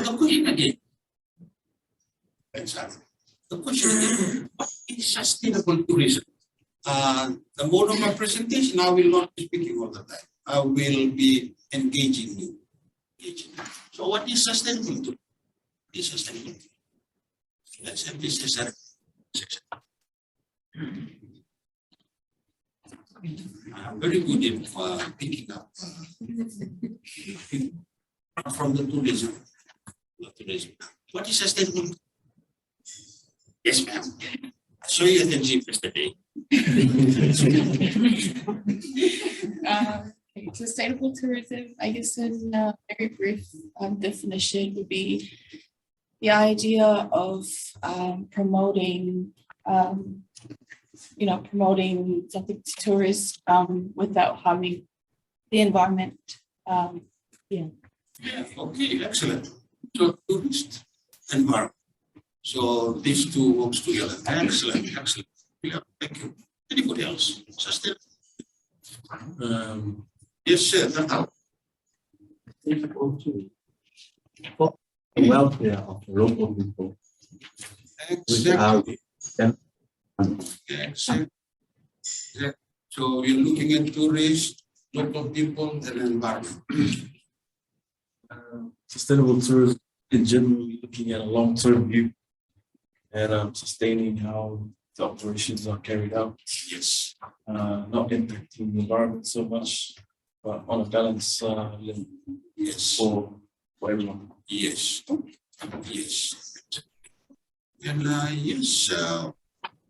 the question again. The question again, what is sustainable tourism? The mode of my presentation, I will not be speaking all the time. I will be engaging you. So what is sustainable tourism? What is sustainable tourism? Let's have this section. I'm very good in picking up from the tourism. What is sustainable? Yes, ma'am. I saw you at the gym yesterday. Sustainable tourism, I guess in a very brief definition would be the idea of promoting promoting something to tourists without harming the environment. Yeah, okay, excellent. So tourist environment. So these two works together. Excellent. Yeah, thank you. Anybody else? Sustainable. Yes, sir. For the welfare of the local people. Exactly. Exactly. So we're looking at tourists, local people, and environment. Sustainable tourism in general, looking at a long-term view and sustaining how the operations are carried out. Yes. Not impacting the environment so much, but on a balance level. Yes. For everyone. Yes. Yes. And yes,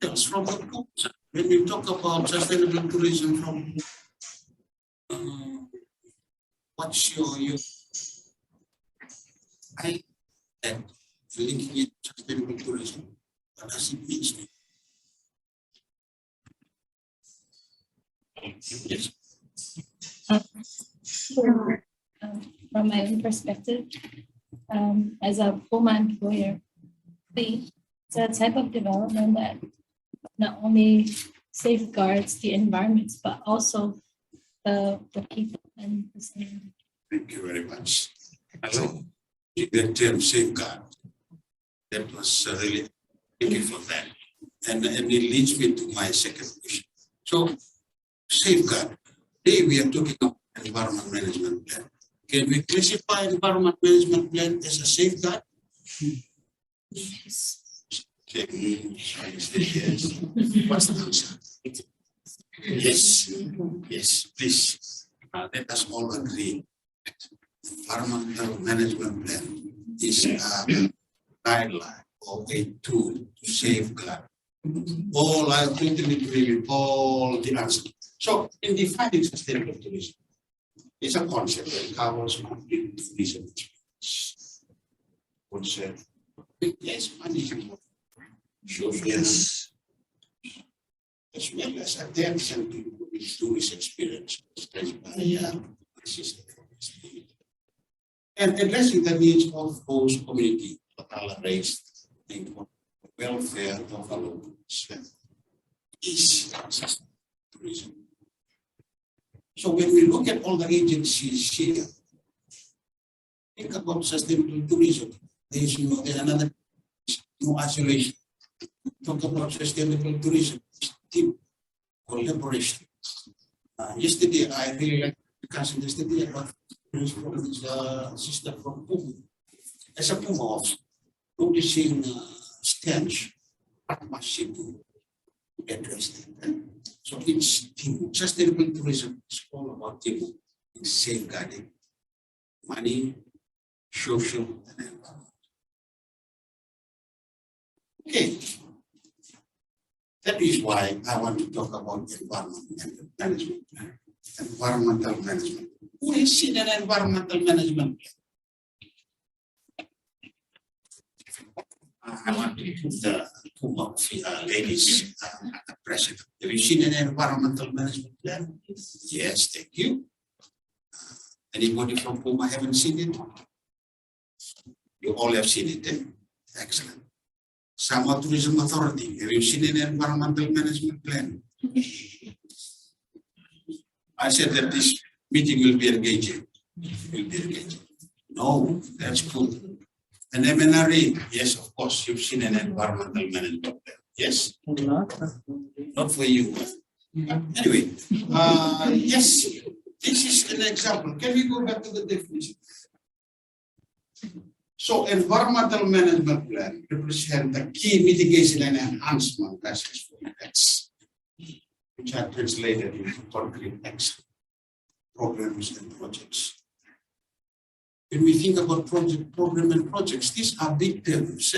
else from the groups. When we talk about sustainable tourism from what's your and linking it to sustainable tourism, what does it mean to you? Yes. From my own perspective, as a former employer, it's a type of development that not only safeguards the environments, but also the people and the state. Thank you very much. Hello. The term safeguard. That was really, thank you for that. And it leads me to my second question. So, safeguard. Today we are talking about environment management plan. Can we classify environment management plan as a safeguard? Yes. Yes. What's the answer? Yes. Yes, please. Let us all agree. Environmental management plan is a guideline or a tool to safeguard. All I totally agree with all the answers. So, in defining sustainable tourism, it's a concept that covers complete tourism. Concept. Yes, management. Yes. As well as attention to tourist experience. And addressing the needs of host community, raised the welfare of our locals is tourism. So when we look at all the agencies here, think about sustainable tourism. There's another no isolation. Talk about sustainable tourism, team collaboration. Yesterday, I really like discussing yesterday about his sister from Puma. As a Puma of noticing stench, what must she do to address that? So it's team. Sustainable tourism is all about team. It's safeguarding money, social, and environment. Okay. That is why I want to talk about environmental management. Environmental management. Who has seen an environmental management plan? I want to put the two ladies at the president. Have you seen an environmental management plan? Yes, thank you. Anybody from Puma haven't seen it? You all have seen it, eh? Excellent. Sama Tourism Authority, have you seen an environmental management plan? I said that this meeting will be engaging. No, that's good. An MNRE, yes, of course, you've seen an environmental management plan. Yes, not for you. Anyway, yes, this is an example. Can we go back to the definition? So, environmental management plan represents the key mitigation and enhancement measures for effects, which are translated into concrete action, programs, and projects. When we think about program, and projects, these are big terms.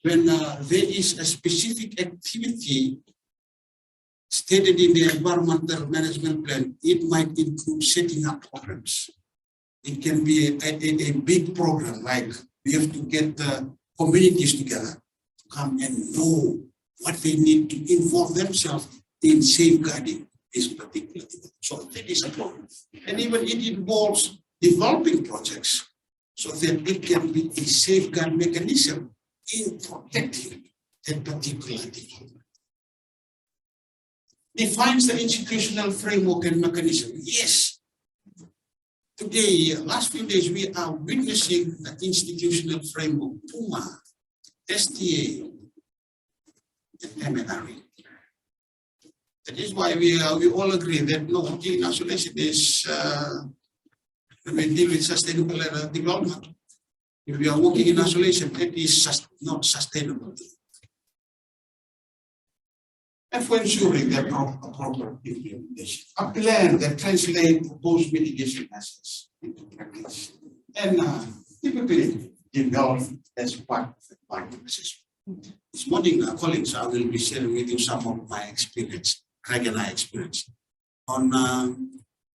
When there is a specific activity stated in the environmental management plan, it might include setting up programs. It can be a big program, like we have to get the communities together to come and know what they need to involve themselves in safeguarding this particular thing. So that is a program. And even it involves developing projects so that it can be a safeguard mechanism in protecting that particular development. Defines the institutional framework and mechanism. Yes. Today, last few days, we are witnessing the institutional framework, PUMA, STA, and MNRE. That is why we all agree that no working in isolation is when we deal with sustainable development. If we are working in isolation, that is not sustainable. And for ensuring that proper implementation, a plan that translates proposed mitigation measures into practice, and typically developed as part of the planning assessment. This morning, colleagues, I will be sharing with you some of my experience, Craig and I experience, on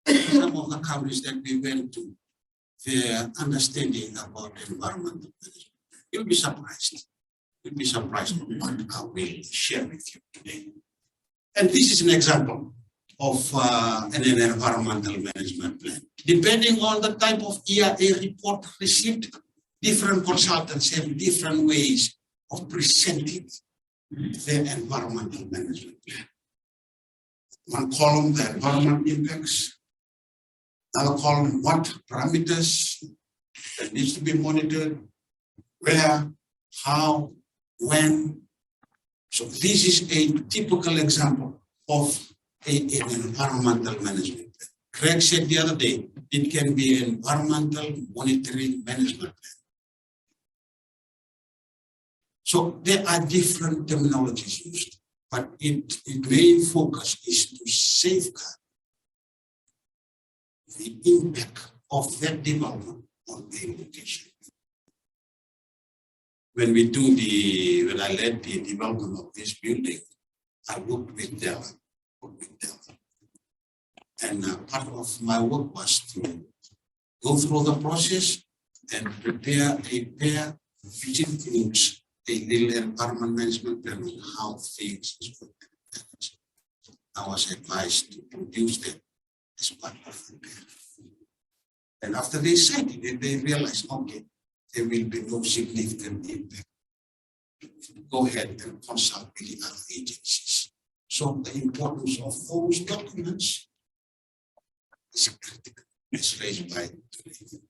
some of the countries that we went to, their understanding about environmental management. You'll be surprised. You'll be surprised on what I will share with you today. And this is an example of an environmental management plan. Depending on the type of EIA report received, different consultants have different ways of presenting their environmental management plan. One column, the environment impacts. Another column, what parameters that needs to be monitored, where, how, when. So this is a typical example of an environmental management plan. Craig said the other day, it can be an environmental monitoring management plan. So there are different terminologies used, but its main focus is to safeguard the impact of that development on the location. When I led the development of this building, I worked with them. And part of my work was to go through the process and prepare a pair which includes a little environment management plan on how things is going to be managed. I was advised to produce that as part of the pair. And after they cited it, they realized, okay, there will be no significant impact. Go ahead and consult with the other agencies. So the importance of those documents is critical, as raised by today.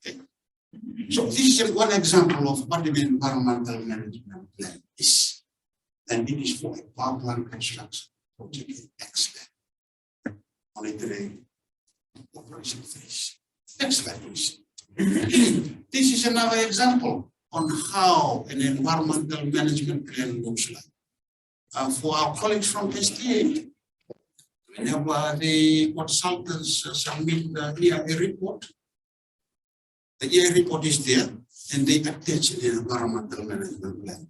Okay. So this is one example of what an environmental management plan is. And it is for a power plant construction project in excellent monitoring operation phase. Excellent. This is another example on how an environmental management plan looks like. For our colleagues from STA, whenever the consultants submit the EIA report, the EIA report is there and they attach the environmental management plan.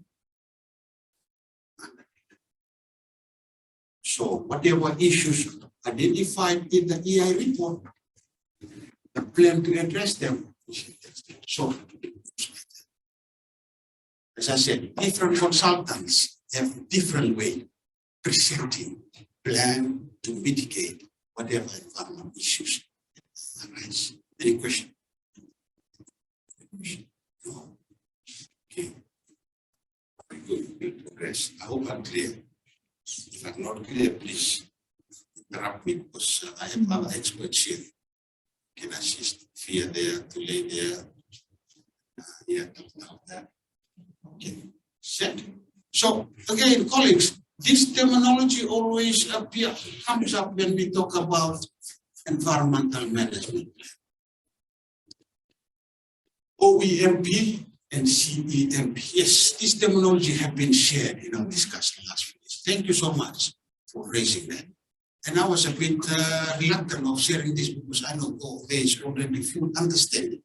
So whatever issues identified in the EIA report, the plan to address them. So, as I said, different consultants have different way presenting plan to mitigate whatever environmental issues arise. Any question? No. Okay. Very good. We'll progress. I hope I'm clear. If I'm not clear, please interrupt me because I have other experts here. Can assist via there, to lay there, Okay, set. So again, colleagues, this terminology always comes up when we talk about environmental management. OEMP and CEMP. Yes, this terminology have been shared in our discussion last week. Thank you so much for raising that. And I was a bit reluctant of sharing this because I know there is already full understanding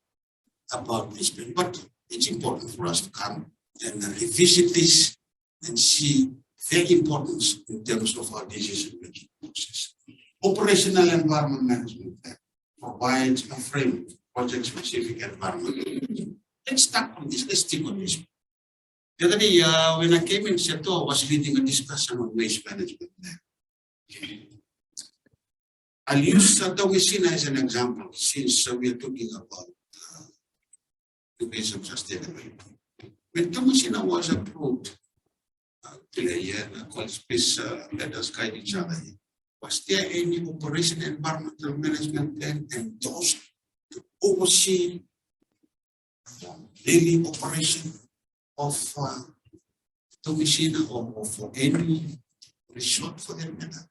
about this, but it's important for us to come and revisit this and see their importance in terms of our decision-making process. Operational environment management plan provides a framework for project-specific environment. Let's start on this. Let's stick on this. The other day, when I came in Seto, I was leading a discussion on waste management plan. I'll use Tomisina as an example, since we are talking about the base of sustainability. When Tomisina was approved, please let us guide each other. Was there any operation environmental management plan endorsed to oversee daily operation of Tomisina or for any resort for that matter?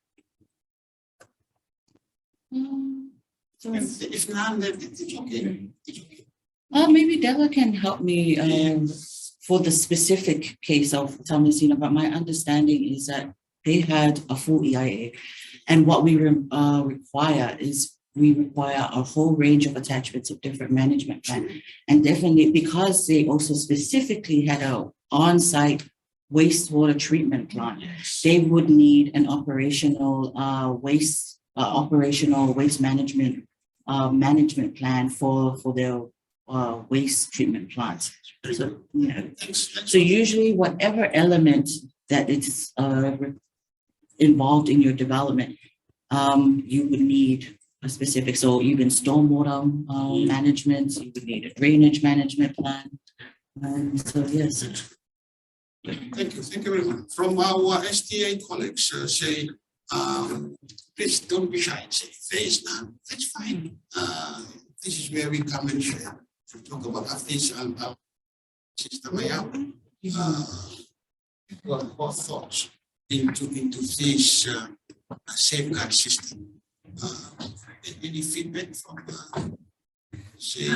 If not, then it's okay. It's okay. Maybe Della can help me for the specific case of Tomisina, but my understanding is that they had a full EIA, and what we require is we require a whole range of attachments of different management plan, and definitely because they also specifically had a on-site wastewater treatment plant, they would need an operational waste management plan for their waste treatment plants. So, so usually whatever element that is involved in your development, you would need a specific. So even stormwater management, you would need a drainage management plan. So yes. Thank you very much. From our STA colleagues, say, please don't be shy. Say there is none. That's fine. This is where we come and share. To talk about this system. What thoughts into this safeguard system? Any feedback from say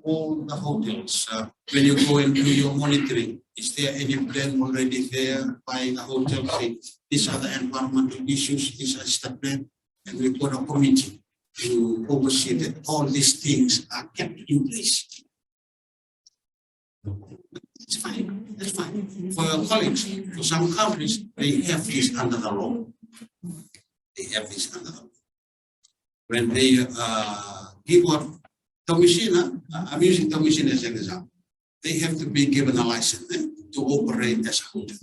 all the hotels when you go and do your monitoring? Is there any plan already there by the hotel saying these are the environmental issues, these are the plan, and we got a committee to oversee that all these things are kept in place? It's fine. That's fine. For your colleagues, for some countries, they have this under the law. They have this under the law. When they give out Tomisina, I'm using Tomisina as an example, they have to be given a license to operate as a hotel.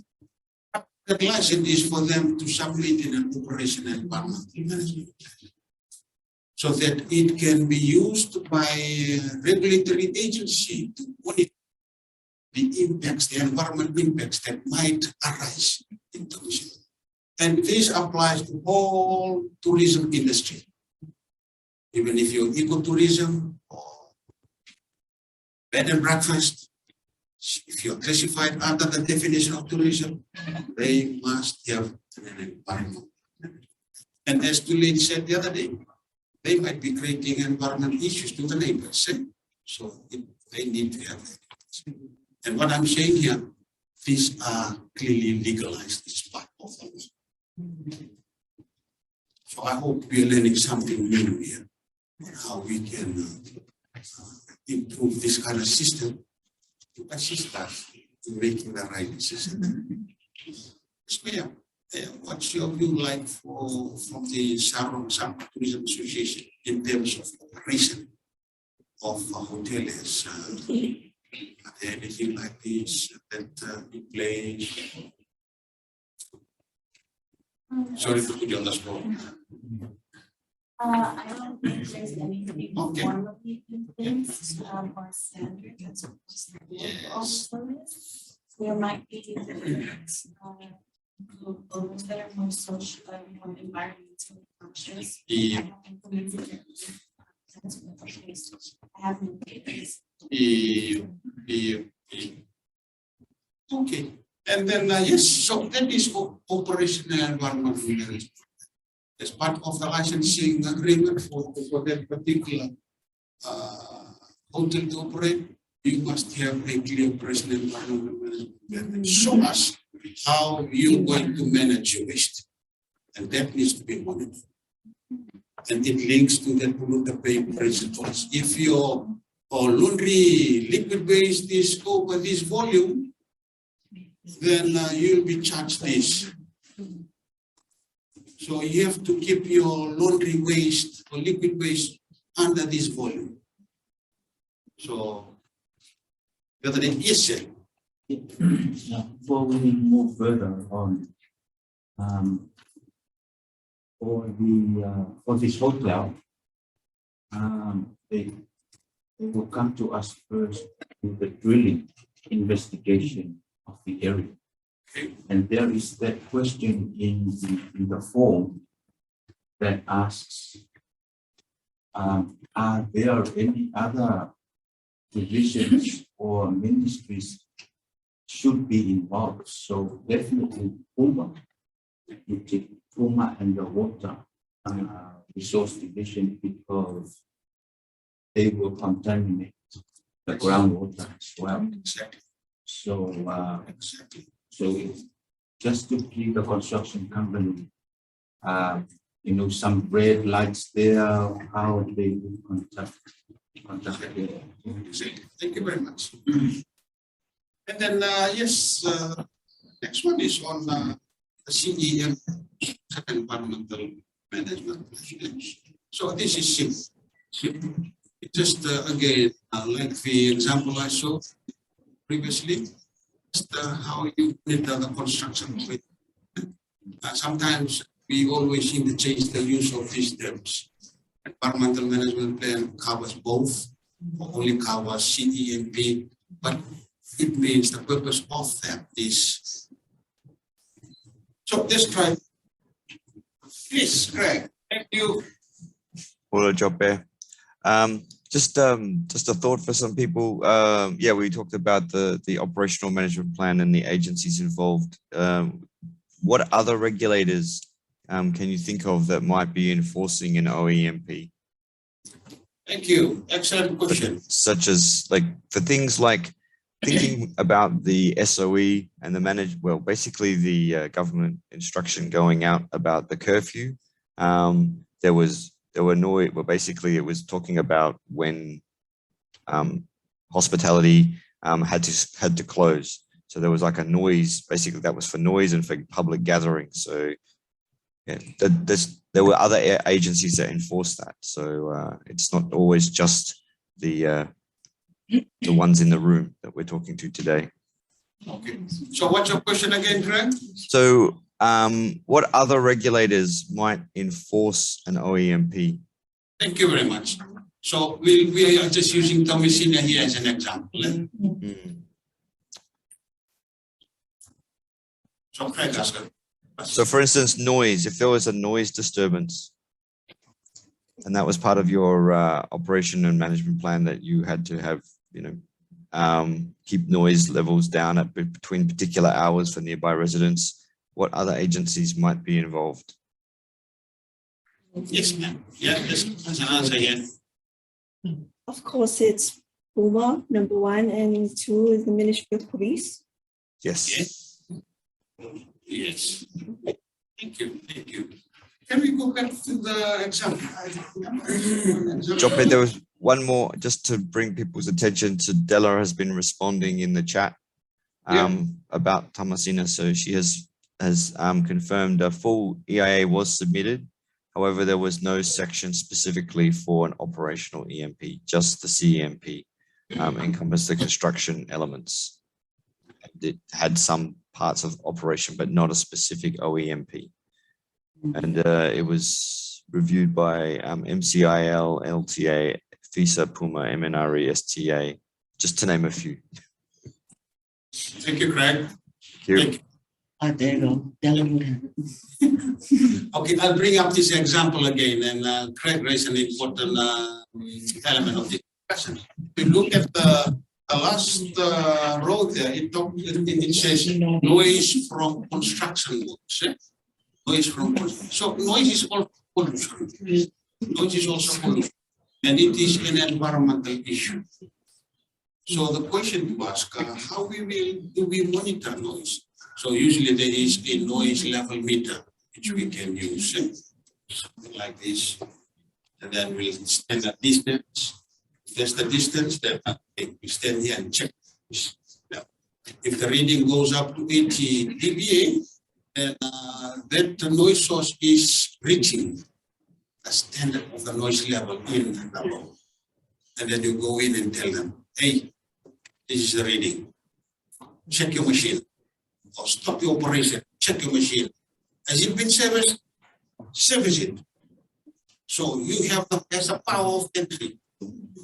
That license is for them to submit in an operational environmental management plan, so that it can be used by a regulatory agency to monitor the impacts, the environmental impacts that might arise in Tomisina. And this applies to all tourism industry. Even if you're ecotourism or bed and breakfast, if you're classified under the definition of tourism, they must have an environment. And as the lady said the other day, they might be creating environmental issues to the neighbors. So they need to have that. And what I'm saying here, these are clearly legalized as part of the law. So I hope we are learning something new here on how we can improve this kind of system to assist us in making the right decision. Mayor, what's your view like from the Sabah Tourism Association in terms of operation of hoteliers? Are there anything like this that in place? Sorry to put you on the spot. I don't think there's anything formally in place or standard that's supposed to be there might be those that are more social, more environmentally conscious. Yeah. I haven't made this Okay, and then yes, so that is operational environmental management. As part of the licensing agreement for that particular hotel to operate, you must have a clear operational environmental management that show us how you're going to manage your waste, and that needs to be monitored. And it links to the polluter pay principles. If your laundry liquid waste is over this volume, then you'll be charged this. So you have to keep your laundry waste or liquid waste under this volume. So, the other thing is before we move further on, for this hotel, they will come to us first with the drilling investigation of the area. And there is that question in the form that asks, are there any other divisions or ministries should be involved? So definitely PUMA and the water resource division, because they will contaminate the groundwater as well. exactly. So so just to give the construction company, some red lights there, how they will contact. Thank you very much. And then yes, next one is on the CEM, environmental management. So this is simple. It's just again like the example I showed previously. How you did the construction. Sometimes we always interchange the use of these terms. Environmental management plan covers both, or only covers CEMP, but it means the purpose of that is. So let's try. Please, Craig. Thank you. Hello, job there. Just a thought for some people. Yeah, we talked about the operational management plan and the agencies involved. What other regulators can you think of that might be enforcing an OEMP? Thank you. Excellent question. Such as like for things like thinking about the SOE and the basically the government instruction going out about the curfew. There were noise. Well, basically, it was talking about when hospitality had to close. So there was like a noise. Basically, that was for noise and for public gatherings. So yeah, there were other agencies that enforced that. So it's not always just the ones in the room that we're talking to today. Okay. So what's your question again, Craig? So what other regulators might enforce an OEMP? Thank you very much. So we are just using Tomasina here as an example. So Craig asked. So for instance, noise, if there was a noise disturbance and that was part of your operation and management plan that you had to have, keep noise levels down at between particular hours for nearby residents, what other agencies might be involved? Yes, ma'am. Yeah, that's an answer here. Of course, it's PUMA, number 1, and 2 is the Ministry of Police. Yes. Yes. Yes. Thank you. Thank you. Can we go back to the example? Jope, there was one more just to bring people's attention to. Della has been responding in the chat about Tomasina. So she has confirmed a full EIA was submitted. However, there was no section specifically for an operational EMP, just the CEMP encompassed the construction elements. It had some parts of operation, but not a specific OEMP. And it was reviewed by MCIL, LTA, FISA, PUMA, MNRE, STA, just to name a few. Thank you, Craig. Thank you. Thank you. There you go. Della would have it. Okay, I'll bring up this example again, and Craig raised an important element of this. If you look at the last row there, it says noise from construction works. Noise from construction. So noise is also pollution. Noise is also pollution, and it is an environmental issue. So the question to ask, how do we monitor noise? So usually there is a noise level meter which we can use, something like this, and then we'll stand at distance. If there's the distance, then we stand here and check. Now, if the reading goes up to 80 dBA, then that noise source is reaching the standard of the noise level in the law. And then you go in and tell them, hey, this is the reading. Check your machine. Or stop the operation. Check your machine. Has it been serviced? Service it. So you have there's a power of entry.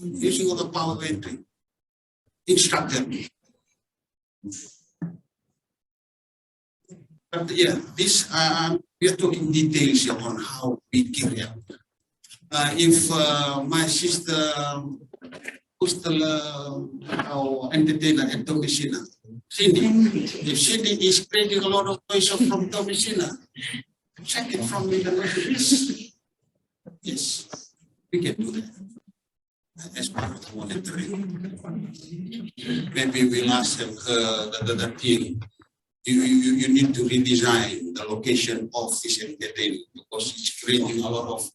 Using of the power of entry. Instruct them. But yeah, this we are talking details here on how we carry out. If my sister who's the entertainer at Tomesina, Cindy, if Cindy is creating a lot of noise from Tomesina, check it from the noise. Yes, we can do that as part of the monitoring. Maybe we'll ask them, the team, you need to redesign the location of this entertainment because it's creating a lot of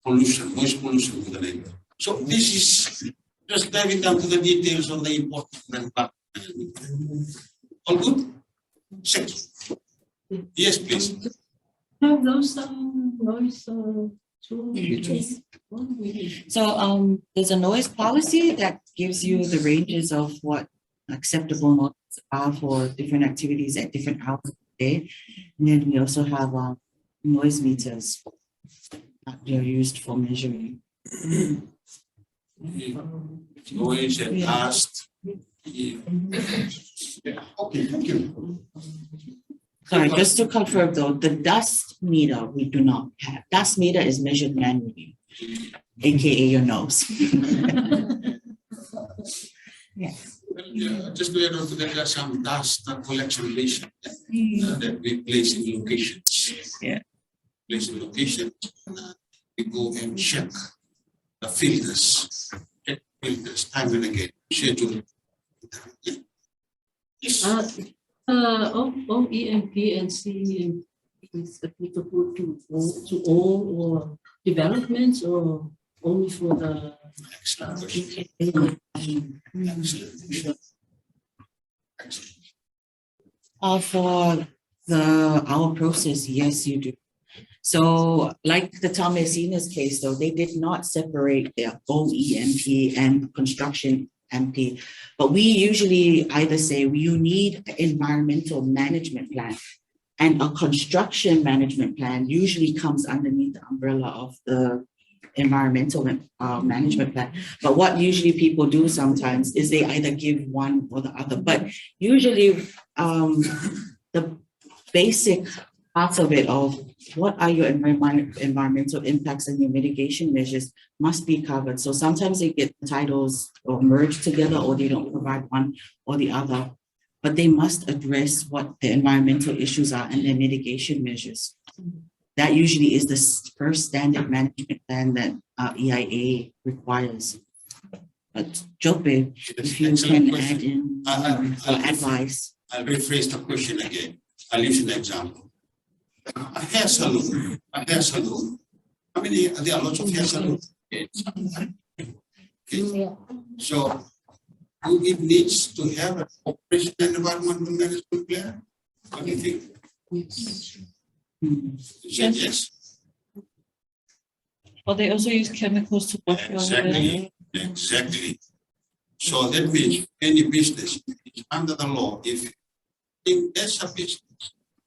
pollution, noise pollution to the neighbor. So this is just diving down to the details on the important part. All good? Second. Yes, please. Have those noise So there's a noise policy that gives you the ranges of what acceptable noise are for different activities at different hours of the day. And then we also have noise meters that are used for measuring. Noise and dust. Yeah. Okay, thank you. Sorry, just to confirm though, the dust meter we do not have. Dust meter is measured manually, aka your nose. Yes. Well, just to add on to that, there are some dust collection stations that we place in locations. Yeah. Place in locations. We go and check the filters. Check filters time and again. Schedule. Yes. all EMP and CEMP is applicable to all or developments or only for the Excellent question. Excellent. Excellent. For our process, yes, you do. So like the Tomesina's case, though, they did not separate their OEMP and construction MP, but we usually either say you need an environmental management plan, and a construction management plan usually comes underneath the umbrella of the environmental management plan. But what usually people do sometimes is they either give one or the other, but usually the basic parts of it of what are your environmental impacts and your mitigation measures must be covered. So sometimes they get titles or merged together, or they don't provide one or the other, but they must address what the environmental issues are and their mitigation measures. That usually is the first standard management plan that EIA requires. But Jope, if you Excellent can question. add in advice. I'll rephrase the question again. I'll use an example. A hair salon. I mean, there are lots of hair salons. Okay. Yeah. So it needs to have an operation and environmental management plan. What do you think? You said yes. or they also use chemicals to wash your hair. Exactly. So that means any business is under the law. If there's a business,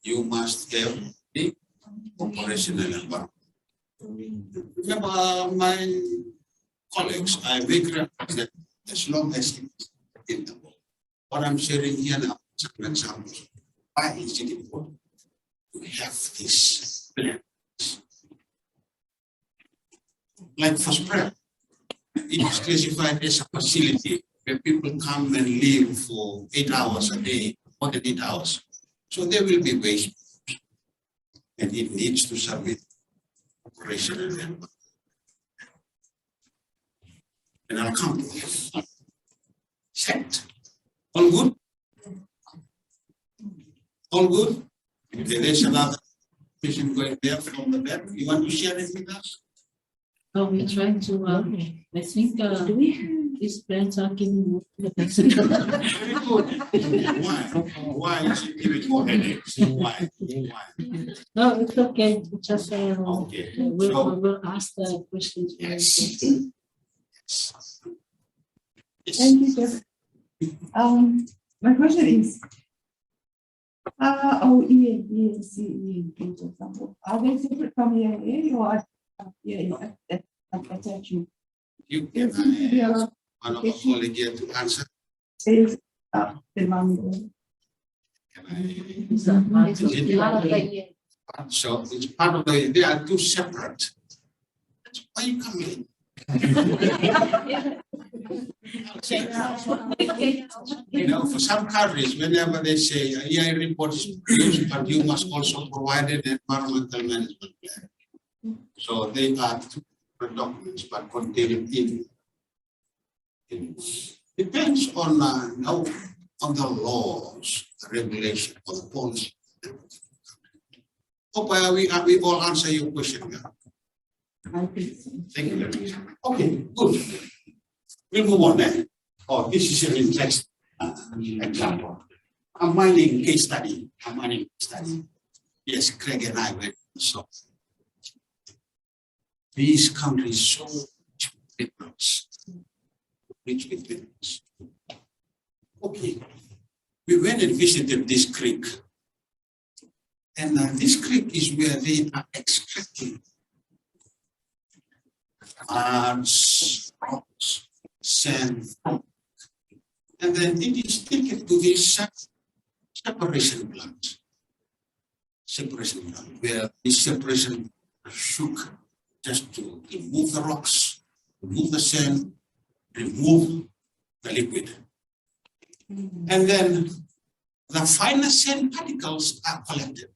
you must have the operational environment. Remember my colleagues, I make reference that as long as it's in the law. What I'm sharing here now is an example. Why is it important to have this plan? Like for spread, it is classified as a facility where people come and live for 8 hours a day, more than 8 hours. So there will be waste, and it needs to submit operational and I'll come to this. Set. All good? All good? Okay, there's another question going there from the back. You want to share it with us? Oh, we trying to, I think, Do we have? these plans are giving the person. Very good. Why? Why is it giving more headaches? Why? Why? No, it's okay, it's just, Okay. we'll ask the questions. Yes. Thank you, Jeff. My question is, OE and B and C, for example, are they separate from EIA or attachment? You There can seems to be a lot one of our colleagues here to answer. is the money. Can I? It's part of the year. So it's part of the, they are two separate. That's why you come in. You know, for some countries, whenever they say EI report is produced, but you must also provide an environmental management plan. So they are two different documents, but contained in depends on on the laws, the regulation, or the policy. Hope we all answer your question now. I think so. Thank you very much. Okay, good. We'll move on then. Oh, this is an interesting example. A mining case study. A mining case study. Yes, Craig and I went. So these countries so rich with minerals. Rich with minerals. Okay, we went and visited this creek. And this creek is where they are extracting rocks, sand, and then it is taken to this separation plant. Separation plant, where this separation shook just to remove the rocks, remove the sand, remove the liquid. And then the finer sand particles are collected.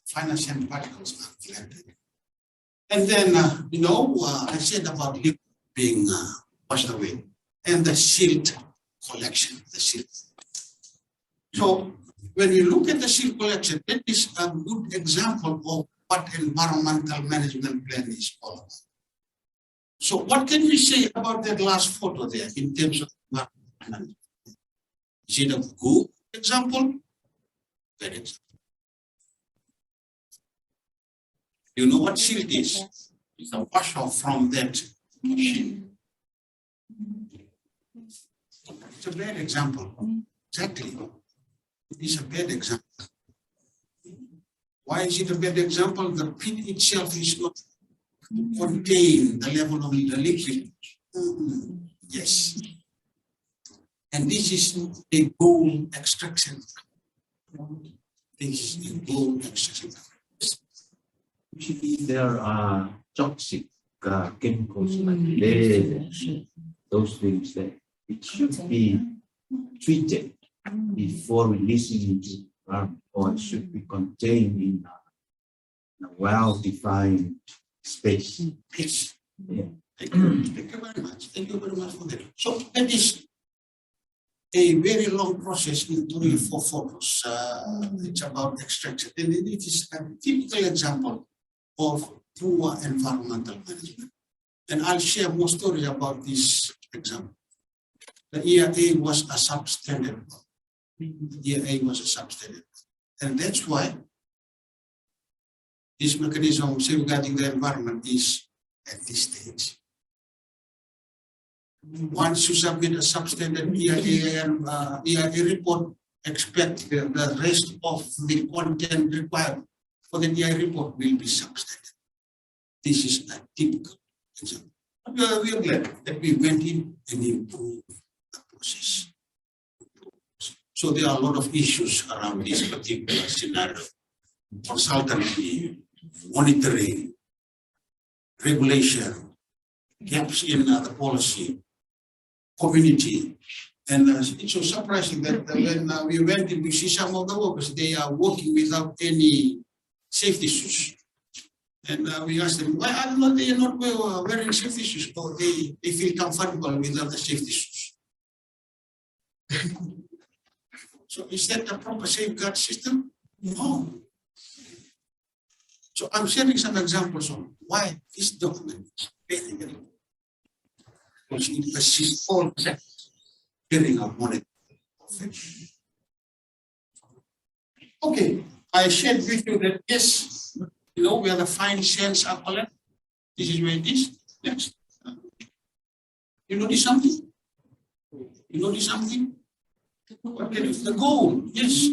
Finer sand particles are collected. And then, I said about liquid being washed away and the silt collection, the silt. So when we look at the silt collection, that is a good example of what environmental management plan is all about. So what can we say about that last photo there in terms of environment? Is it a good example? Bad example. You know what silt is? It's a wash off from that machine. It's a bad example. Exactly. It is a bad example. Why is it a bad example? The pit itself is not contain the level of the liquid. Yes. And this is a gold extraction. This is a gold extraction. Usually there are toxic chemicals like lead, those things that it should be treated before releasing into the ground, or it should be contained in a well-defined space. Yes. Yeah. Thank you. Thank you very much. Thank you very much for that. So that is a very long process in 3 or 4 photos. It's about extraction. And it is a typical example of poor environmental management. And I'll share more stories about this example. The EIA was a substandard. The EIA was a substandard. And that's why this mechanism of safeguarding the environment is at this stage. Once you submit a substandard EIA and EIA report, expect the rest of the content required for the EIA report will be substandard. This is a typical example. We are glad that we went in and improved the process. So there are a lot of issues around this particular scenario. Consultancy, monitoring, regulation, gaps in the policy, community. And it's so surprising that when we went in, we see some of the workers, they are working without any safety shoes. And we asked them, why are they not wearing safety shoes? Or they feel comfortable without the safety shoes. So is that a proper safeguard system? No. So I'm sharing some examples on why this document is very, very important. Because it assists all sectors getting our money. Okay, I shared with you that yes, you know, where the fine sales are collected. This is where it is. Next. You notice something? You notice something? Okay, it's the goal. Yes.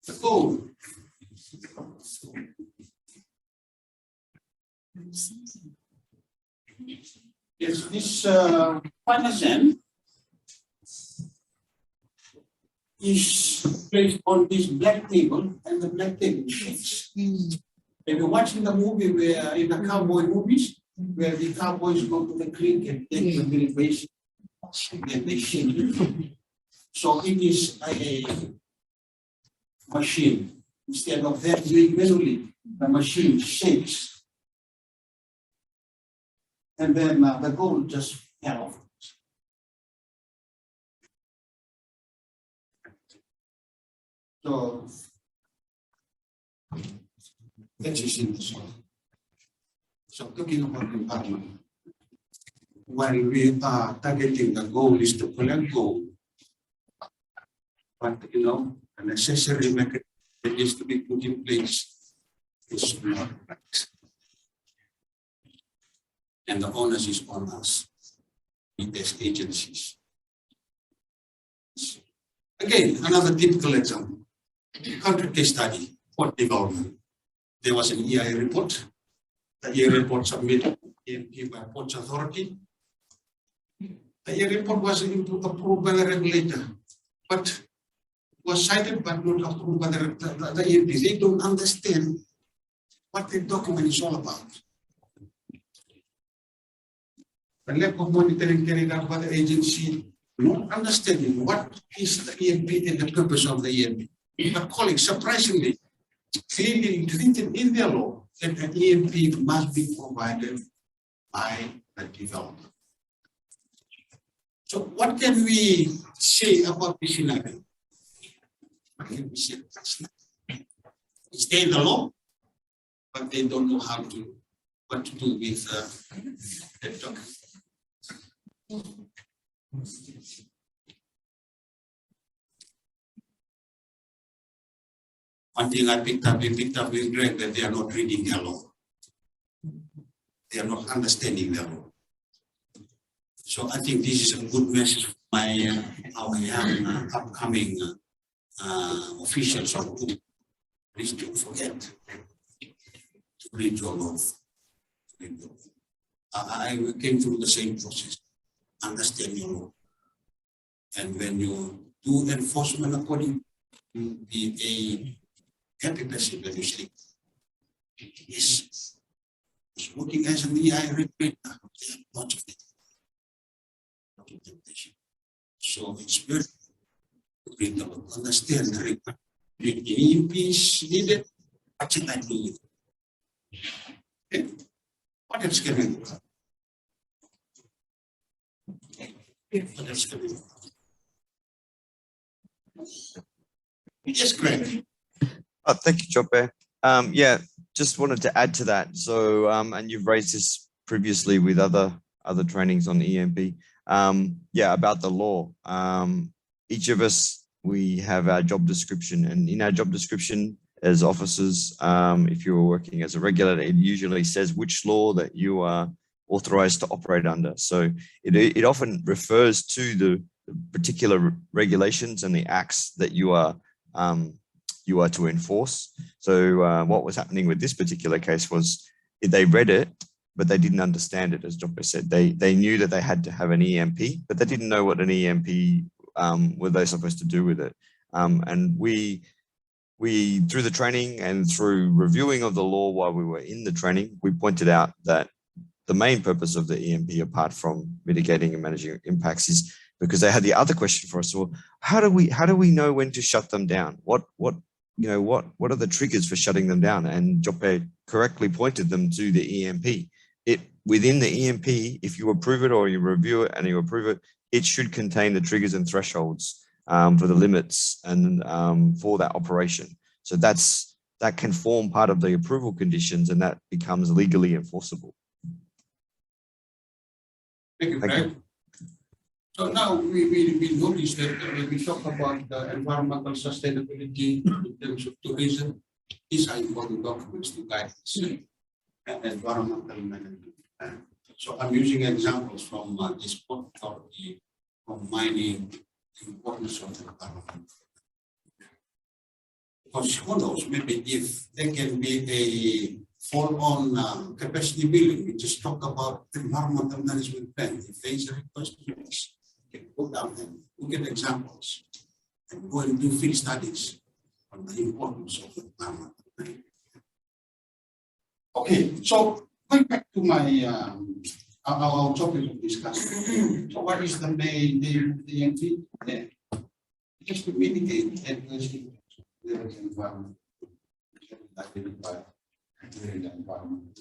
The goal. Yes, this partisan is placed on this black table, and the black table shakes. If you're watching the movie where in the cowboy movies, where the cowboys go to the creek and take the deliberation, and they shake it. So it is a machine. Instead of them doing manually, the machine shakes. And then the gold just fell off. So that is in the soil. So talking about empowerment, while we are targeting the goal is to collect gold, but you know, a necessary mechanism that is to be put in place is not right. And the onus is on us, as agencies. Again, another typical example. Country case study, port development. There was an EIA report. The EIA report submitted EMP by Ports Authority. The EIA report was approved by the regulator, but was cited but not approved by the EMP. They don't understand what the document is all about. The lack of monitoring carried out by the agency, not understanding what is the EMP and the purpose of the EMP. But colleagues, surprisingly, clearly written in their law that an EMP must be provided by the developer. So what can we say about this scenario? What can we say? It's there in the law, but they don't know what to do with that document. One thing I picked up with Greg, that they are not reading their law. They are not understanding their law. So I think this is a good message for our young upcoming officials of good. Please don't forget to read your law. I came through the same process. Understand your law. And when you do enforcement according to the happy person when you sleep. Yes. Working as an EI regulator, there are lots of things. So it's very good to understand the requirement. If EMP is needed, what should I do with it? Okay. What else can we do? What else can we do? Yes, Greg. Oh, thank you, Chope. Yeah, just wanted to add to that. So, and you've raised this previously with other trainings on EMP. Yeah, about the law. Each of us, we have our job description, and in our job description as officers, if you're working as a regulator, it usually says which law that you are authorized to operate under. So it often refers to the particular regulations and the acts that you are to enforce. So what was happening with this particular case was they read it, but they didn't understand it, as Joppe said. They knew that they had to have an EMP, but they didn't know what an EMP were they supposed to do with it. And we through the training and through reviewing of the law while we were in the training, we pointed out that the main purpose of the EMP, apart from mitigating and managing impacts, is because they had the other question for us. Well, how do we know when to shut them down? What are the triggers for shutting them down? And Jope correctly pointed them to the EMP. Within the EMP, if you approve it or you review it and you approve it, it should contain the triggers and thresholds for the limits and for that operation. So that can form part of the approval conditions, and that becomes legally enforceable. Thank you, Thank Brad. So now we notice that when we talk about the environmental sustainability in terms of tourism, these are important documents to guide us and environmental management. So I'm using examples from this port authority, from mining, the importance of the environment. Because who knows, maybe if there can be a fall-on capacity building, we just talk about environmental management plan. If there is a request to us, we can go down and look at examples and go and do field studies on the importance of environmental management. Okay, so going back to my our topic of discussion. So what is the main aim of the EMP? Just to mitigate adverse impacts of the environment, identify the environment,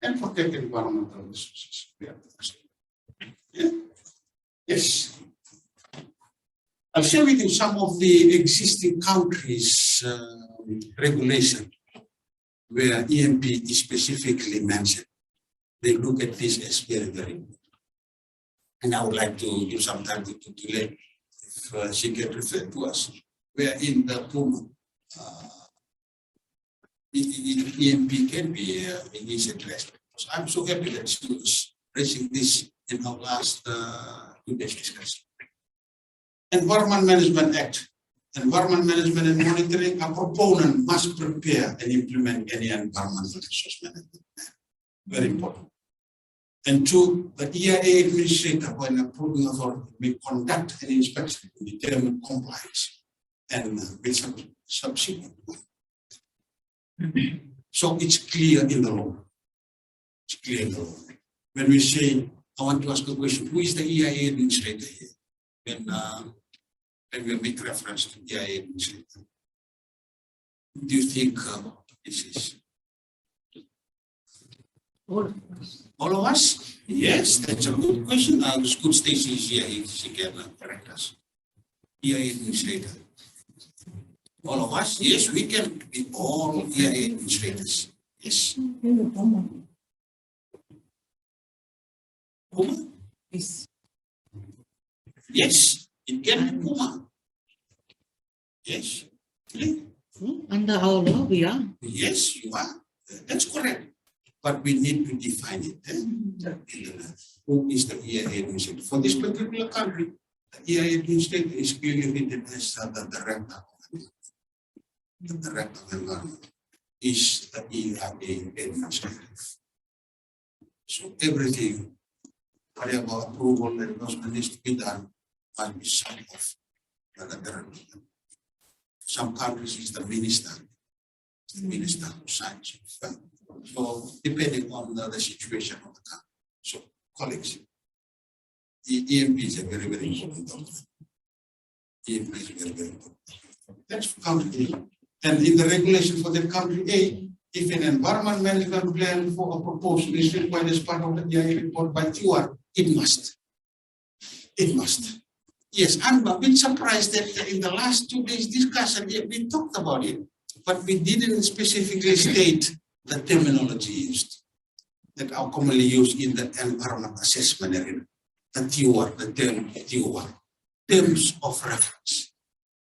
and protect environmental resources. Yeah. Yes. I'll share with you some of the existing countries' regulation where EMP is specifically mentioned. They look at this as very, very important. And I would like to give some time to let if she can refer to us, where in the PUMA, EMP can be addressed. So I'm so happy that she was raising this in our last 2 days discussion. Environment Management Act. Environment management and monitoring, a proponent must prepare and implement any environmental resource management plan. Very important. And 2, the EIA administrator or an approving authority may conduct an inspection to determine compliance and with subsequent. So it's clear in the law. It's clear in the law. When we say, I want to ask a question, who is the EIA administrator here? When we make reference to EIA administrator, do you think this is? All of us? Yes, that's a good question. It's good Stacey is here if she can correct us. EIA administrator. All of us? Yes, we can be all EIA administrators. Yes. Puma? Yes. Yes, it can be Puma. Yes. Under our law, we are. Yes, you are. That's correct. But we need to define it. Who is the EIA administrator? For this particular country, the EIA administrator is clearly written as the director. The director of environment is the EIA administrator. So everything, whatever approval and endorsement needs to be done, must be signed off by the director. Some countries is the minister. It's the minister who signs it. So depending on the situation of the country. So colleagues, the EMP is a very, very important document. EMP is very, very important. That's for country A. And in the regulation for the country A, if an environment management plan for a proposal is required as part of the EIA report by TUR, it must. It must. Yes, I'm a bit surprised that in the last 2 days discussion, we talked about it, but we didn't specifically state the terminology used that are commonly used in the environment assessment area. The TUR, the term TUR, terms of reference.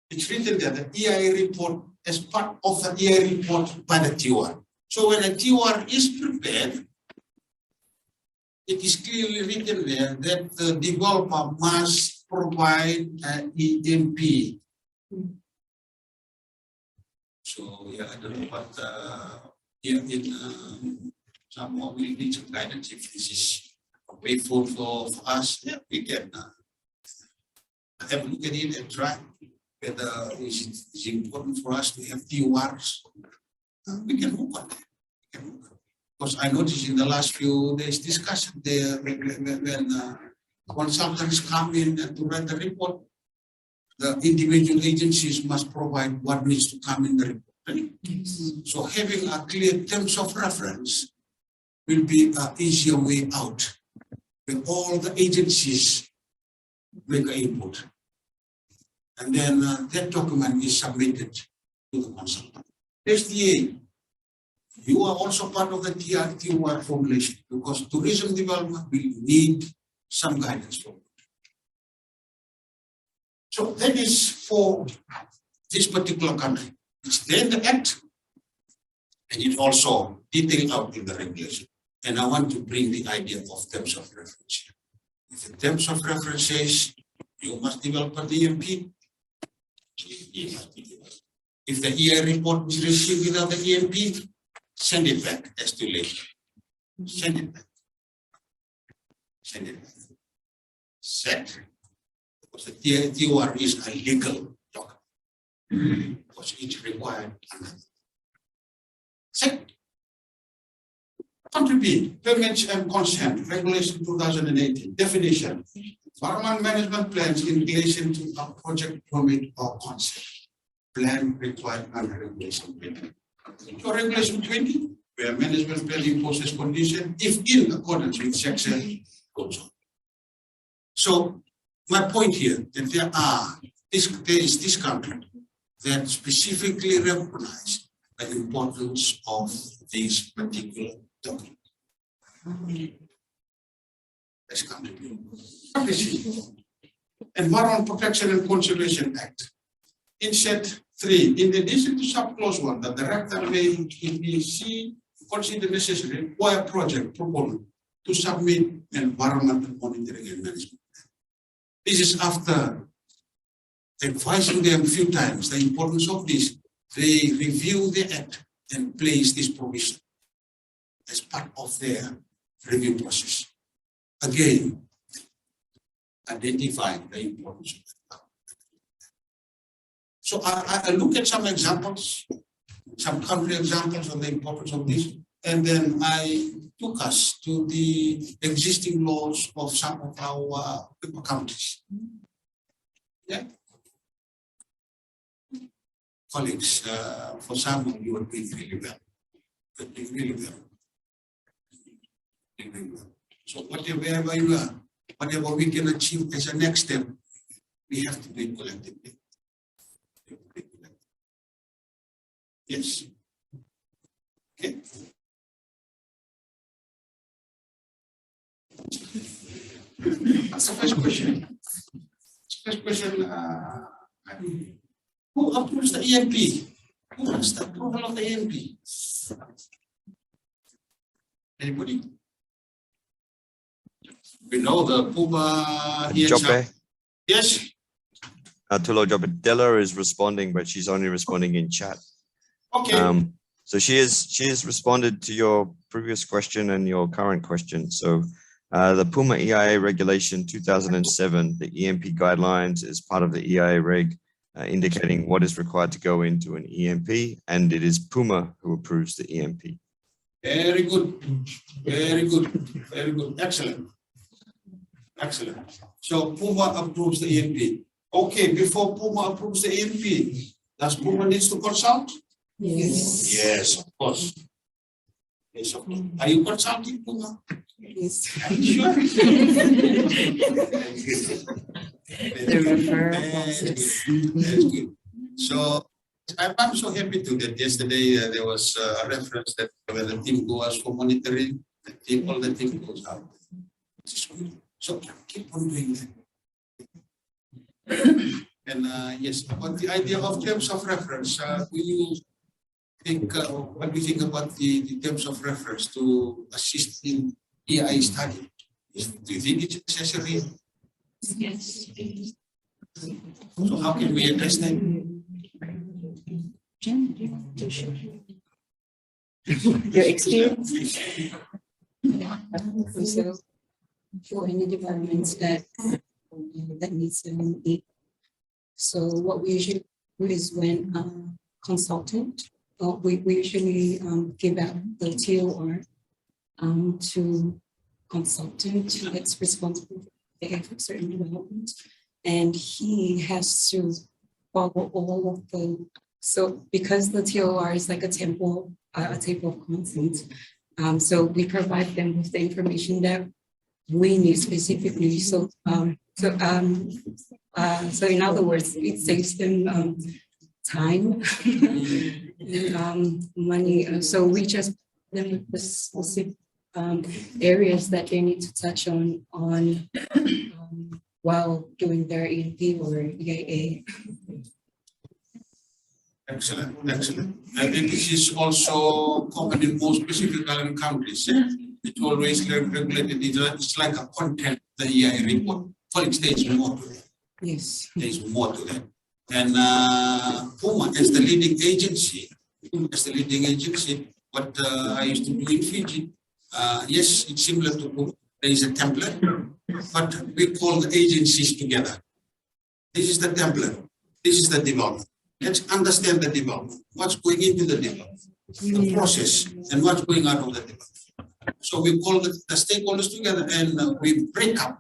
It's written there, the EIA report as part of the EIA report by the TUR. So when a TUR is prepared, it is clearly written there that the developer must provide an EMP. So yeah, I don't know, but here in somehow we need some guidance if this is a way forward for us. Yeah, we can have a look at it and try whether it's important for us to have TURs. We can work on that. Because I noticed in the last few days discussion there when consultants come in and to write the report, the individual agencies must provide what needs to come in the report. Right? So having a clear terms of reference will be an easier way out when all the agencies make an input. And then that document is submitted to the consultant. SDA, you are also part of the TR formulation because tourism development will need some guidance from it. So that is for this particular country. It's there in the Act, and it's also detailed out in the regulation. And I want to bring the idea of terms of reference here. If the terms of reference says you must develop an EMP, if the EI report is received without the EMP, send it back as too late. Send it back. Send it back. Set. Because the TOR is a legal document. Because it's required under. Second, contribute, payments and consent, regulation 2018, definition, environment management plans in relation to a project permit or consent, plan required under regulation 20. So regulation 20, where management plan imposes condition if in accordance with section goes on. So my point here that there is this country that specifically recognize the importance of these particular documents. This country. Environment Protection and Conservation Act. In set 3, in addition to subclause 1, the director may, if he see consider necessary, require project proponent to submit environmental monitoring and management. This is after advising them a few times the importance of this. They review the act and place this provision as part of their review process. Again, identifying the importance of that. So I look at some examples, some country examples of the importance of this, and then I took us to the existing laws of some of our countries. Yeah. Colleagues, for some of you are doing really well. Really well. Really well. So whatever you are, whatever we can achieve as a next step, we have to do it collectively. Yes. Okay. That's the first question. First question, who approves the EMP? Who has the approval of the EMP? Anybody? We know the Puma. Jope. Yes. Tulo Jope. Della is responding, but she's only responding in chat. Okay. So she has responded to your previous question and your current question. So the Puma EIA regulation 2007, the EMP guidelines is part of the EIA reg, indicating what is required to go into an EMP, and it is Puma who approves the EMP. Very good. Very good. Very good. Excellent. Excellent. So Puma approves the EMP. Okay, before Puma approves the EMP, does Puma needs to consult? Yes. Yes, of course. Yes, of course. Are you consulting Puma? Yes. Are you sure? The referral process. That's good. So I'm so happy to that yesterday there was a reference that when the team goes for monitoring, all the team goes out. It's good. So keep on doing that. And yes, about the idea of terms of reference, do you think, what do you think about the terms of reference to assist in EI study? Do you think it's necessary? Yes. So how can we address that? Your experience? So for any developments that needs to be. So what we usually do is when consultant, we usually give out the TOR to consultant that's responsible for certain development. And he has to follow all of the, so because the TOR is like a table of contents, so we provide them with the information that we need specifically. So in other words, it saves them time and money. So we just them with the specific areas that they need to touch on while doing their EMP or EIA. Excellent, excellent. I think this is also common in most Pacific Island countries. It always regulated. It's like a content, the EIA report. But there's more to that. Yes. There's more to that. And PUMA as the leading agency, what I used to do in Fiji, yes, it's similar to PUMA. There is a template, but we call the agencies together. This is the template. This is the development. Let's understand the development. What's going into the development, the process, and what's going out of the development. So we call the stakeholders together and we break up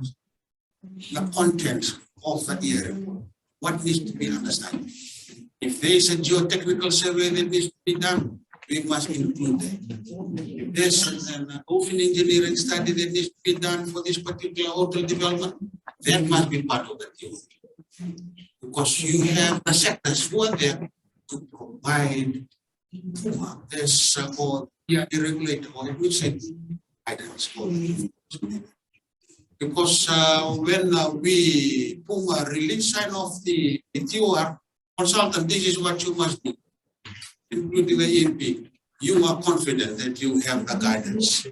the content of the area. What needs to be understood? If there is a geotechnical survey that needs to be done, we must include that. If there's an ocean engineering study that needs to be done for this particular hotel development, that must be part of the deal. Because you have the sectors who are there to provide this or the regulator or administrative guidance. Because when we PUMA release sign off the TOR consultant, this is what you must do, including the EMP. You are confident that you have the guidance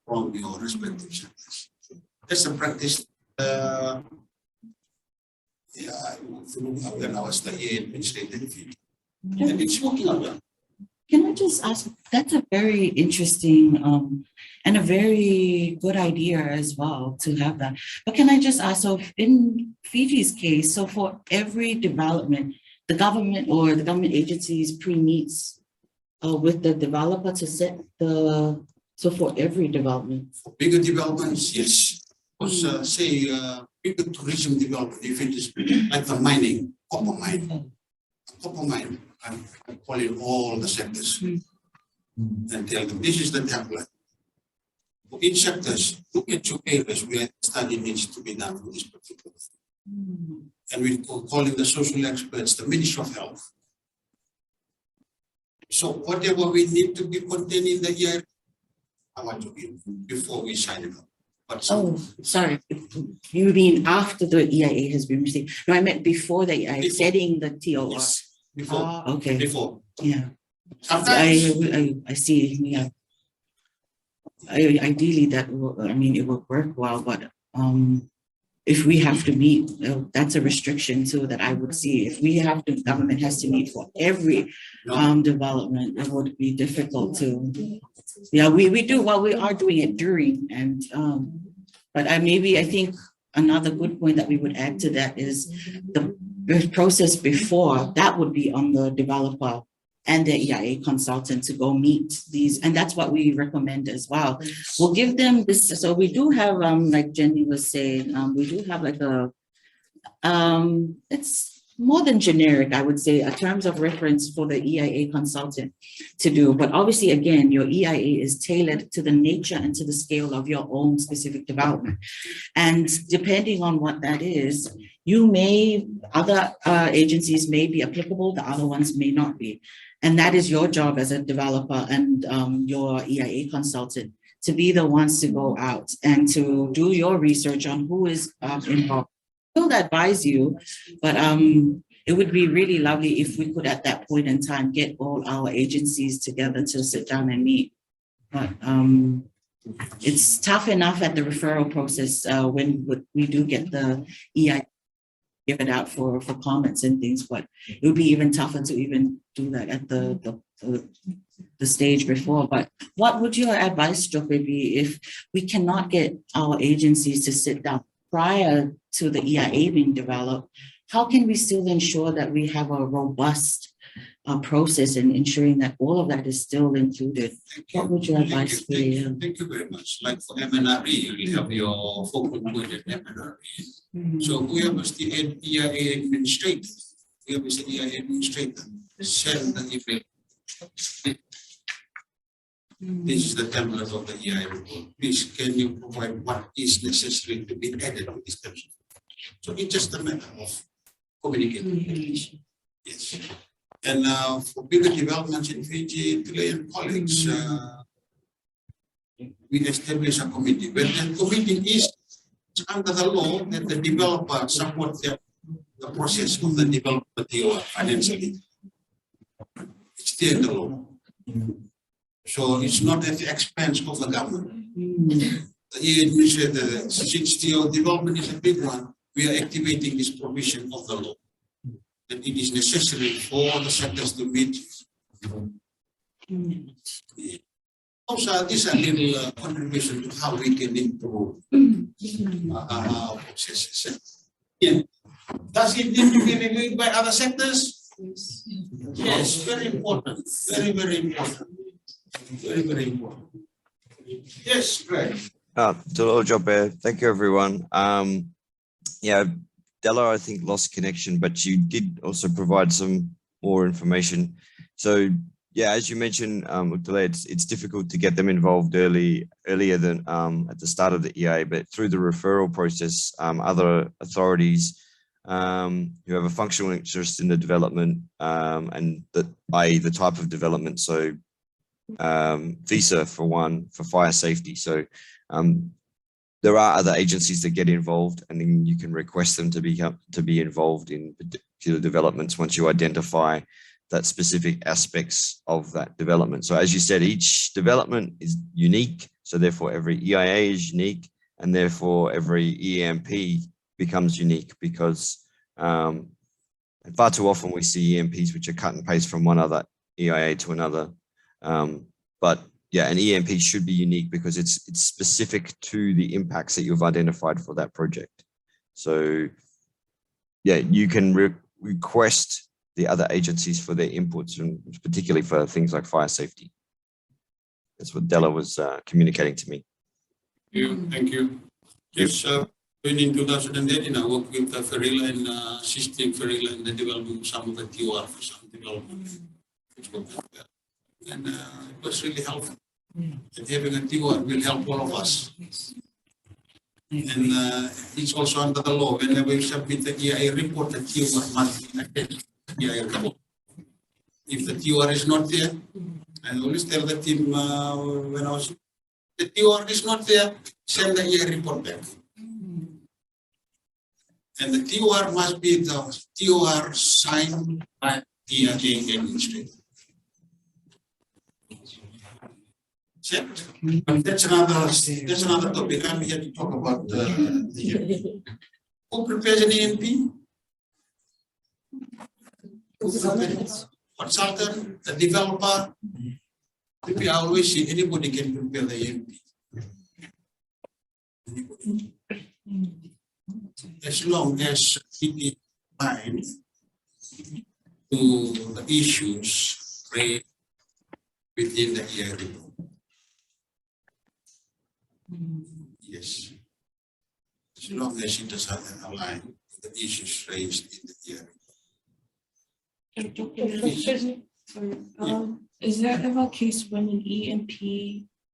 from your respective sectors. That's a practice. When I was the administrator in Fiji. And it's working out well. Can I just ask, that's a very interesting and a very good idea as well to have that. But can I just ask, so in Fiji's case, so for every development, the government or the government agencies pre-meets with the developer to set the, so for every development? Bigger developments, yes. Because say bigger tourism development, if it is like the mining, copper mine, I call it all the sectors and tell them this is the template. For each sectors, look at your areas where study needs to be done for this particular thing. And we call in the social experts, the Ministry of Health. So whatever we need to be contained in the EIA, I want to be before we sign it up. But Oh, sorry. You mean after the EIA has been received? No, I meant before the EIA, Before. setting the TOR. yes, before, Okay, before. yeah. Sometimes, I see, yeah. Ideally that, I mean, it would work well, but if we have to meet, that's a restriction too that I would see. If we have to, government has to meet for every development, it would be difficult to. Yeah, we do, well, we are doing it during and, but I think another good point that we would add to that is the process before, that would be on the developer and the EIA consultant to go meet these, and that's what we recommend as well. We'll give them this, so we do have, like Jenny was saying, we do have like a, it's more than generic, I would say, in terms of reference for the EIA consultant to do. But obviously, again, your EIA is tailored to the nature and to the scale of your own specific development. And depending on what that is, you may, other agencies may be applicable, the other ones may not be. And that is your job as a developer and your EIA consultant to be the ones to go out and to do your research on who is involved. We'll advise you, but it would be really lovely if we could at that point in time get all our agencies together to sit down and meet. But it's tough enough at the referral process when we do get the EIA give it out for comments and things, but it would be even tougher to even do that at the stage before. But what would your advice, Jope, be if we cannot get our agencies to sit down prior to the EIA being developed? How can we still ensure that we have a robust process and ensuring that all of that is still included. What would you advise for you? Thank you very much. Like for MNRE, you have your focal point at MNRE. So whoever is the EIA administrator, whoever is the EIA administrator, send the email. This is the template of the EIA report. Please, can you provide what is necessary to be added to this template? So it's just a matter of communicating. Yes. And for bigger developments in Fiji, Italy and colleagues, we establish a committee. When the committee is under the law, then the developer supports the process of the development financially. It's still the law. So it's not at the expense of the government. The administrator, since the development is a big one, we are activating this provision of the law. That it is necessary for the sectors to meet. Also, this is a little contribution to how we can improve our processes. Yeah. Does it need to be reviewed by other sectors? Yes, very important. Very, very important. Very, very important. Yes, great. Thank you, everyone. Yeah, Della, I think, lost connection, but you did also provide some more information. So, yeah, as you mentioned, it's difficult to get them involved earlier than at the start of the EA, but through the referral process, other authorities who have a functional interest in the development and i.e. the type of development. So, visa for one, for fire safety. So, there are other agencies that get involved, and then you can request them to be involved in particular developments once you identify that specific aspects of that development. So as you said, each development is unique. So therefore every EIA is unique, and therefore every EMP becomes unique, because far too often we see EMPs which are cut and paste from one other EIA to another. But yeah, an EMP should be unique because it's specific to the impacts that you've identified for that project. So yeah, you can request the other agencies for their inputs, and particularly for things like fire safety. That's what Della was communicating to me. Thank you. Yes, in 2018, I worked with Ferrilla and assisting Ferrilla in the development of some of the TOR for some development. And it was really helpful. And having a TOR will help all of us. And it's also under the law. Whenever you submit the EIA report, the TOR must be attached. If the TOR is not there, I always tell the team when I was, the TOR is not there, send the EIA report back. And the TOR must be the TOR signed by the EIA administrator. But that's another topic. I'm here to talk about the who prepares an EMP? Consultant, the developer. I always say anybody can prepare the EMP. Anybody. As long as it is aligned to the issues raised within the EIA report. Yes. As long as it does not align with the issues raised in the EIA report. Is there ever a case when an EMP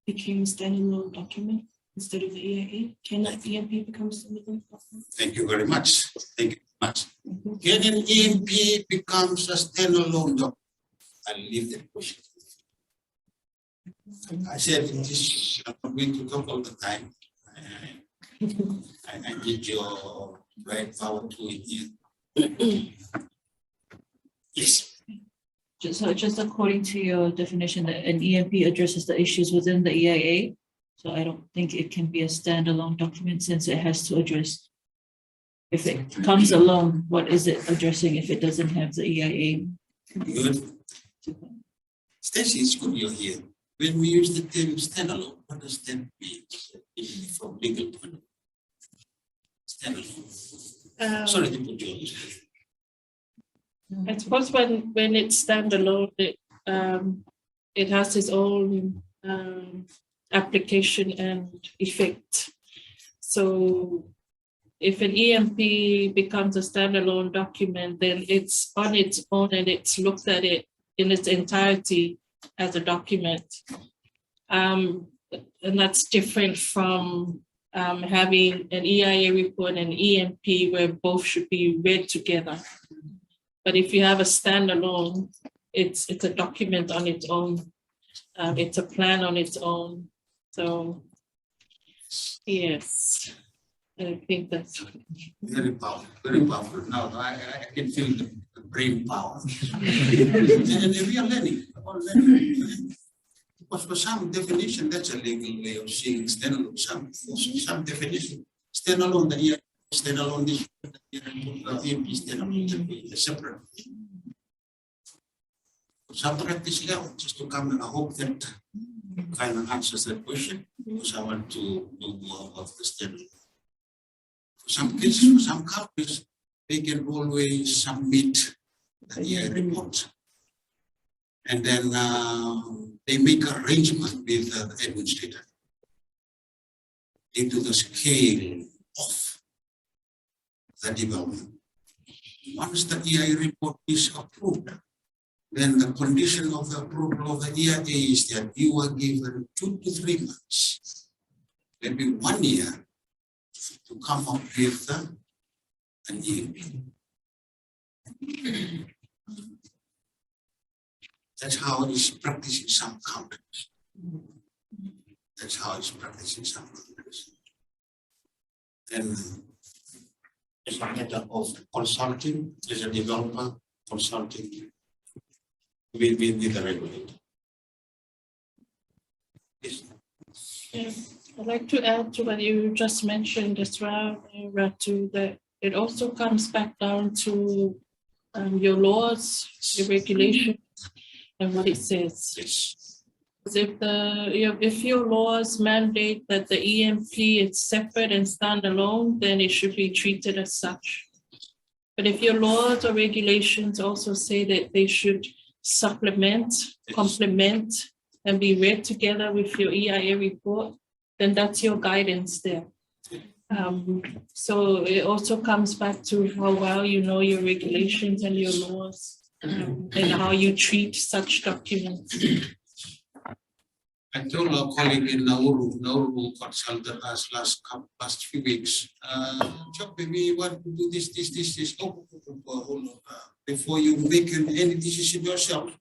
became a standalone document instead of the EIA? Can an EMP become a standalone document? Thank you very much. Thank you very much. Can an EMP becomes a standalone document? I'll leave that question. I said this, I'm going to talk all the time. I need your right power to it. Yes. Just according to your definition, that an EMP addresses the issues within the EIA. So I don't think it can be a standalone document, since it has to address, if it comes along, what is it addressing if it doesn't have the EIA? Good. Stacey, it's good you're here. When we use the term standalone, what does that mean from legal point of view? Standalone. Sorry to put you on this. I suppose when it's standalone, it has its own application and effect. So if an EMP becomes a standalone document, then it's on its own and it's looked at it in its entirety as a document. And that's different from having an EIA report and EMP where both should be read together. But if you have a standalone, it's a document on its own. It's a plan on its own. So yes, I think that's Very powerful, very powerful. Now I can feel the brain power. And we are learning, all learning. Because for some definition, that's a legal way of seeing standalone. Some definition, standalone, the EIA, standalone, this, the EMP, standalone, separate. Some practice level, just to come and I hope that kind of answers that question, because I want to know more of the standalone. For some cases, for some countries, they can always submit the EIA report. And then they make arrangement with the administrator into the scale of the development. Once the EIA report is approved, then the condition of the approval of the EIA is that you are given 2 to 3 months, maybe 1 year, to come up with an EMP. That's how it's practiced in some countries. That's how it's practiced in some countries. And it's a matter of consulting as a developer, consulting with the regulator. Yes. Yeah, I'd like to add to what you just mentioned as well, Ratu, that it also comes back down to your laws, your regulations, and what it says. Yes. If your laws mandate that the EMP is separate and standalone, then it should be treated as such. But if your laws or regulations also say that they should supplement, complement, and be read together with your EIA report, then that's your guidance there. So it also comes back to how well you know your regulations and your laws and how you treat such documents. I told our colleague in Nauru consulted us last few weeks. Job, we want to do this. Oh, hold on. Before you make any decision yourself,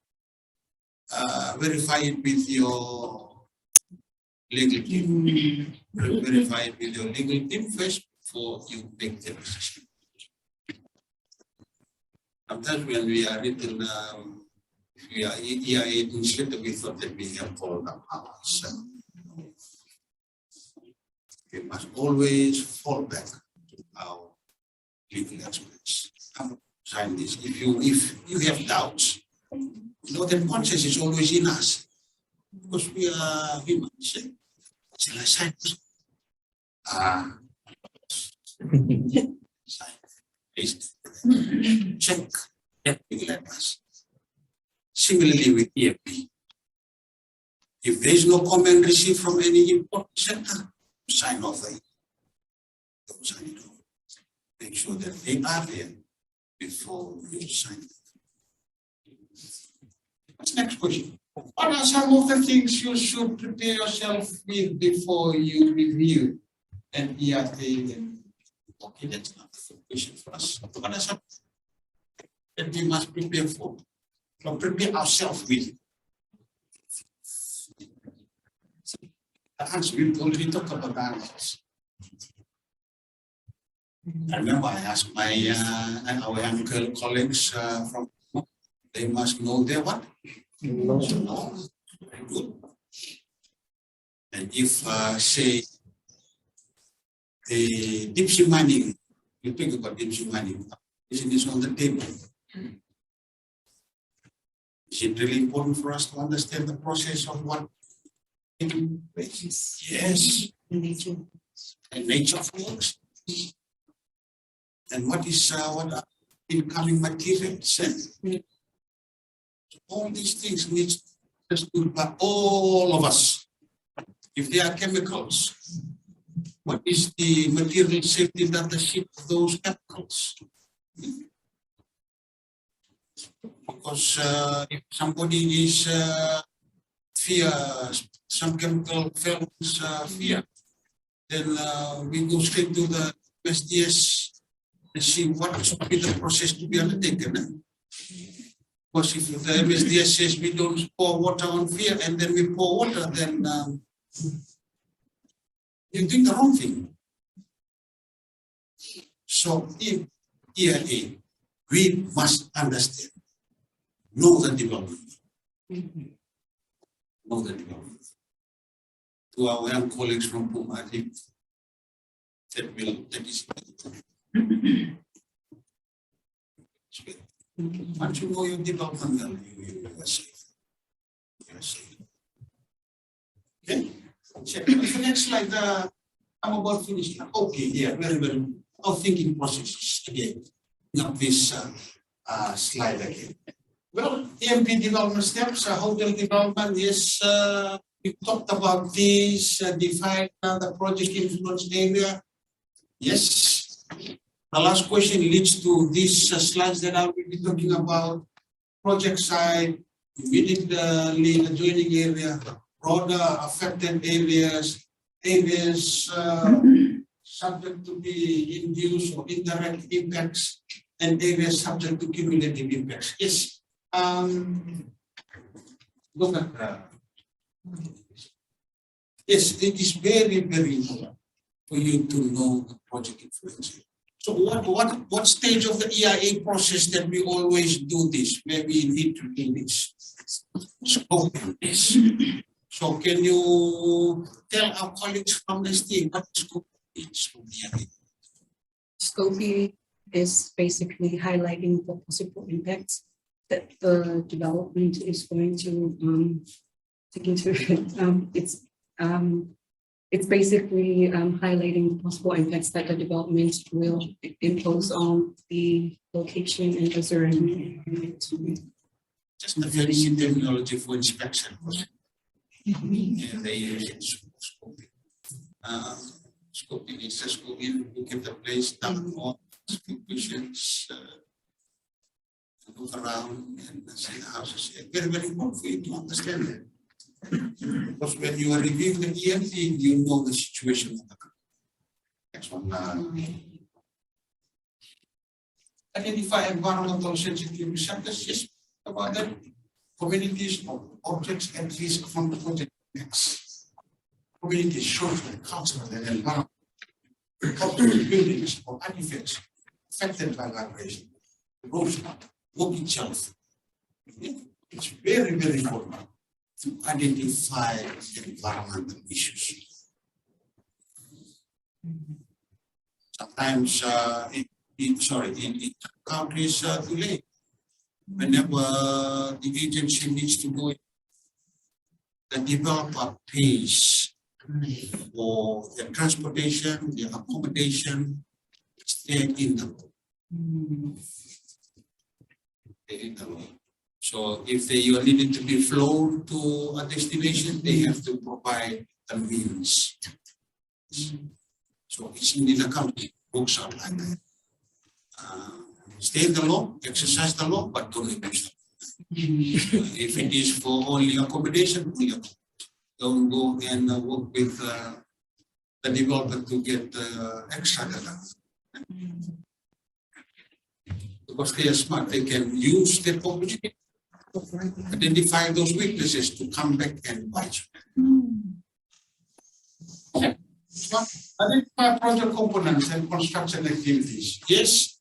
verify it with your legal team. Verify it with your legal team first before you make the decision. Sometimes when we are written, we are EIA administrator, we thought that we have called up ourselves. We must always fall back to our legal experts. Sign this. If you have doubts, you know that conscience is always in us. Because we are human. Shall I sign this? Sign. Paste. Check. That will let us. Similarly with EMP. If there is no comment received from any important sector, sign off the don't sign it off. Make sure that they are there before you sign it. What's the next question? What are some of the things you should prepare yourself with before you review an EIA? Okay, that's not the question for us. What are some that we must prepare for? Or prepare ourselves with? The answer, we already talked about the answers. I remember I asked my our young colleagues from, they must know their what? No. Very good. And if say the deep sea mining, you think about deep sea mining, is on the table. Is it really important for us to understand the process of what? Yes. And nature of works. And what is what incoming materials. All these things need understood by all of us. If they are chemicals, what is the material safety data sheet of those chemicals? Because if somebody is fear some chemical felons fear, then we go straight to the SDS and see what should be the process to be undertaken. Because if the MSDS says we don't pour water on fear and then we pour water, then you're doing the wrong thing. So in EIA, we must understand, know the development. Know the development. To our young colleagues from Puma, I think that is once you know your development, then you are safe. You are safe. Okay? Check. The next slide, I'm about finished. Okay, yeah, very, very. Our thinking processes again. Not this slide again. Well, EMP development steps, hotel development, yes, we talked about this, define the project influence area. Yes. The last question leads to these slides that I will be talking about. Project site, immediately adjoining area, broader affected areas, areas subject to be induced or indirect impacts, and areas subject to cumulative impacts. Yes. Look at yes, it is very, very important for you to know the project influence. So what stage of the EIA process that we always do this, where we need to do this? Scoping this. So can you tell our colleagues from this team what scoping is for EIA? Scoping is basically highlighting the possible impacts that the development is going to take into it. It's basically highlighting the possible impacts that the development will impose on the location and the surrounding environment. Just the fancy terminology for inspection. Yeah, they use scoping. Scoping is a scoping, look at the place, down on visions, look around and see the houses. Very, very important for you to understand that. Because when you are reviewing the EMP, you know the situation of the country. Next one. Identify environmental sensitive receptors. Yes, about that. Communities of objects at risk from the project next. Communities, social, cultural, and environmental. Cultural buildings or artifacts affected by vibration, erosion, working health. It's very, very important to identify environmental issues. Sometimes in countries too late. Whenever the agency needs to go in, the developer pays for the transportation, the accommodation, stay in the So if you are needed to be flown to a destination, they have to provide the means. So it's in the country, books out like that. Stay in the law, exercise the law, but don't abuse it. If it is for only accommodation, don't go and work with the developer to get extra data. Because they are smart, they can use their opportunity, identify those weaknesses to come back and bite you. Identify project components and construction activities. Yes,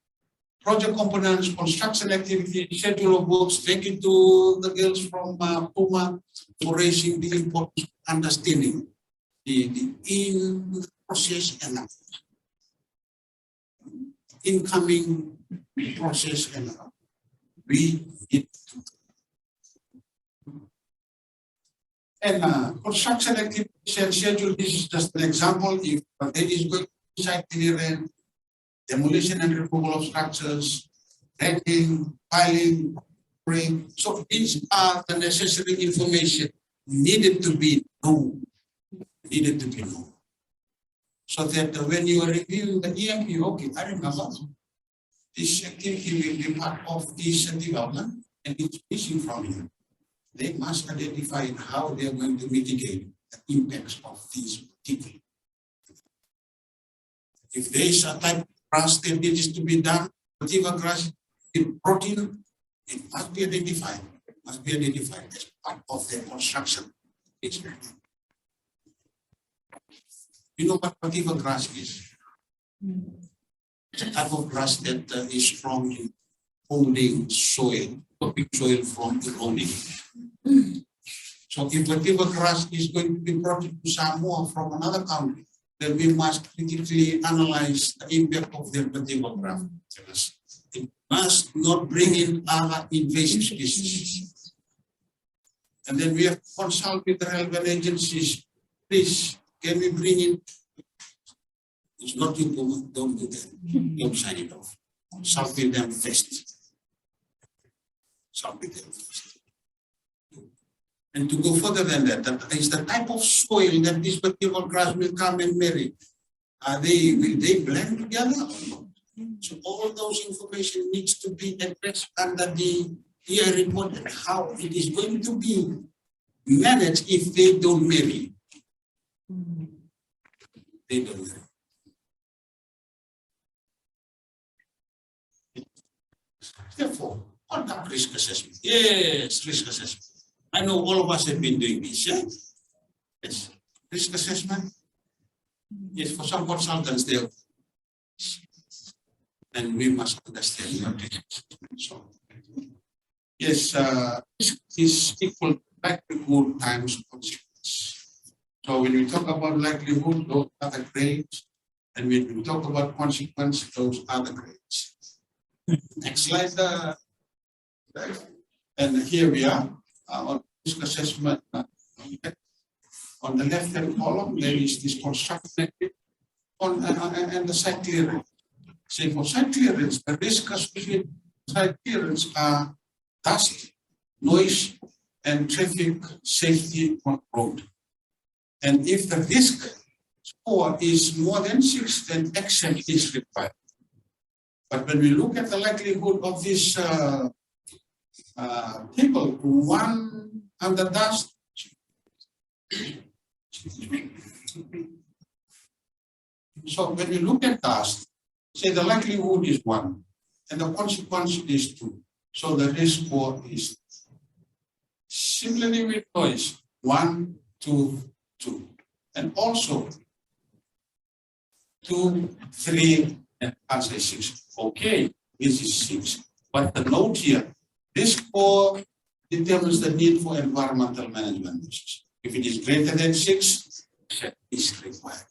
project components, construction activities, schedule of works. Thank you to the girls from Puma for raising the importance of understanding the in process and incoming process and we need to. And construction activities and schedule, this is just an example. If there is going to site clearance, demolition and removal of structures, dredging, piling, frame. So these are the necessary information needed to be known. Needed to be known. So that when you are reviewing the EMP, okay, I remember this activity will be part of this development and it's missing from here. They must identify how they are going to mitigate the impacts of these particular. If there is a type of grass that needs to be done, whatever grass in protein, it must be identified. Must be identified as part of the construction. You know what whatever grass is? It's a type of grass that is strong in holding soil, stopping soil from eroding. So if whatever grass is going to be brought into Samoa from another country, then we must critically analyze the impact of their whatever grass. It must not bring in other invasive species. And then we have to consult with the relevant agencies. Please, can we bring in? It's not you, don't do that. Don't sign it off. Consult with them first. Consult with them first. And to go further than that, that is the type of soil that this particular grass will come and marry. Will they blend together or not? So all those information needs to be addressed under the EI report and how it is going to be managed if they don't marry. They don't marry. Therefore, conduct risk assessment. Yes, risk assessment. I know all of us have been doing this, yeah? Yes. Risk assessment. Yes, for some consultants there. And we must understand what it is. So, yes, risk is equal to likelihood times consequence. So when we talk about likelihood, those are the grades. And when we talk about consequence, those are the grades. Next slide. And here we are. On risk assessment, on the left-hand column, there is this construction and the site clearance. Say for site clearance, the risk associated with site clearance are dust, noise, and traffic safety on road. And if the risk score is more than 6, then action is required. But when we look at the likelihood of this people, one under dust. So when you look at dust, say the likelihood is 1 and the consequence is 2. So the risk score is similarly with noise 1, 2, 2. And also 2, 3, and I say 6. Okay, this is 6. But the note here, this score determines the need for environmental management measures. If it is greater than 6, it is required.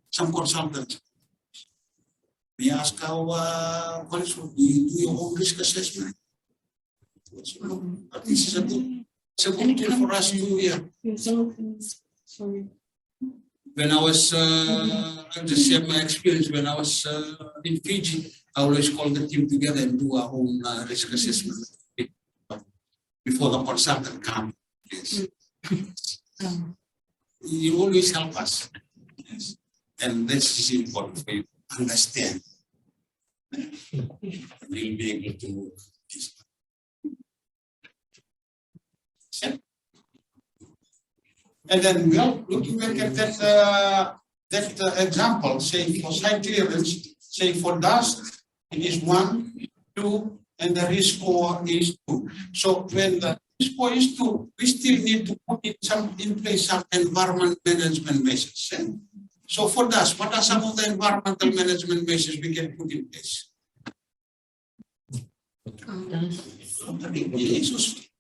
Some consultants, we ask our colleagues, do you do your own risk assessment? But this is a good tool for us to do here. Sorry. When I was, I'll just share my experience. When I was in Fiji, I always call the team together and do our own risk assessment before the consultant comes. Yes. You always help us. Yes. And this is important for you to understand. We'll be able to move this. And then we are looking back at that example, say for site clearance, say for dust, it is 1, 2, and the risk score is 2. So when the risk score is 2, we still need to put in place some environment management measures. So for dust, what are some of the environmental management measures we can put in place?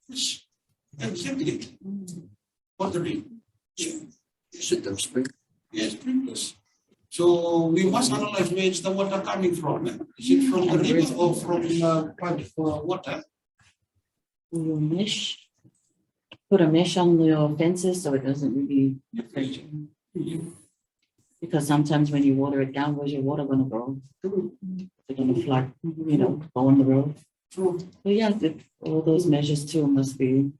Yes. Exactly. Watering. Yes, sprinklers. So we must analyze where is the water coming from. Is it from the river or from pipe for water? Your mesh, put a mesh on your fences so it doesn't really affect you. Because sometimes when you water it down, where's your water gonna go? They're gonna flood, go on the road. True. But yeah, all those measures too must be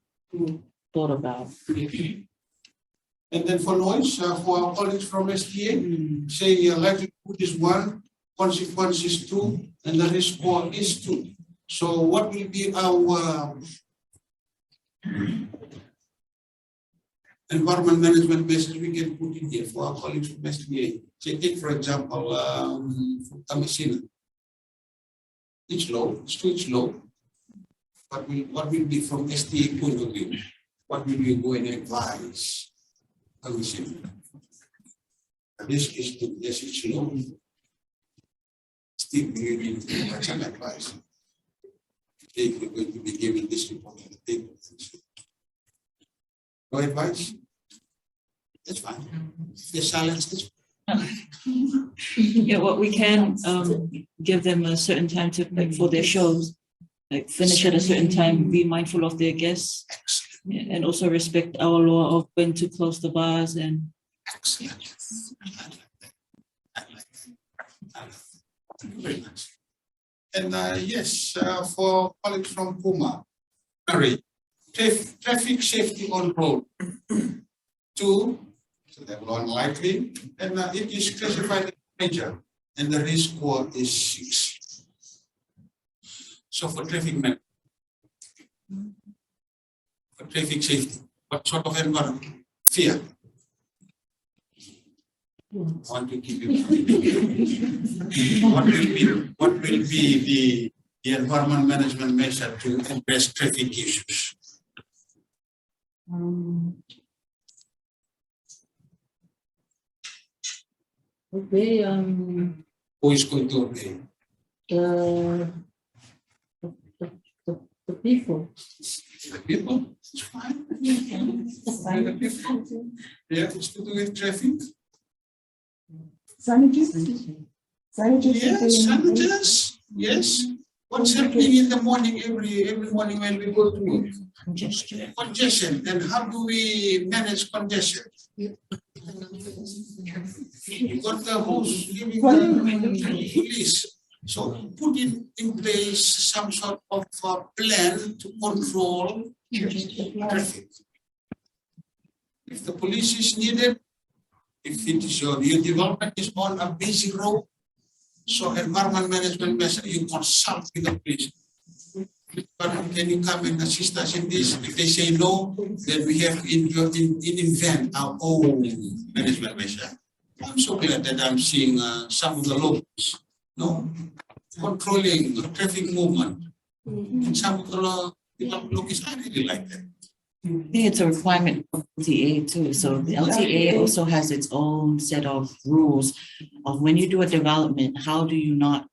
thought about. And then for noise, for our colleagues from STA, say likelihood is 1, consequence is 2, and the risk score is 2. So what will be our environment management measures we can put in here for our colleagues from STA? Say, take for example, Tamasina. It's low, it's low. But what will be from STA point of view? What will we go and advise? Tamasina. This is to, yes, it's low. Still, we will need some advice. If we're going to be given this report on the table. No advice? That's fine. The silence is Yeah, what we can give them a certain time to like for their shows, like finish at a certain time, be mindful of their guests, yeah, and also respect our law of when to close the bars and. excellent. I like that. Thank you very much. And yes, for colleagues from Puma, traffic safety on road. 2, so level 1 likely, and it is classified as major, and the risk score is 6. So for traffic management, for traffic safety, what sort of environment? Fear. I want to give you what will be the environment management measure to address traffic issues? Okay, Who is going to obey? the people. The people? It's fine. The people. Yeah, it's to do with traffic. Yes, sanitors. Yes. What's happening in the morning, every morning when we go to work? Congestion. And how do we manage congestion? You got the who's giving the police. So put in place some sort of plan to control traffic. If the police is needed, if it is your development is on a busy road, so environment management measure, you consult with the police. But can you come and assist us in this? If they say no, then we have to invent our own management measure. I'm so glad that I'm seeing some of the locals, controlling the traffic movement. And some of the locals, I really like that. I think it's a requirement of LTA too. So the LTA also has its own set of rules of when you do a development, how do you not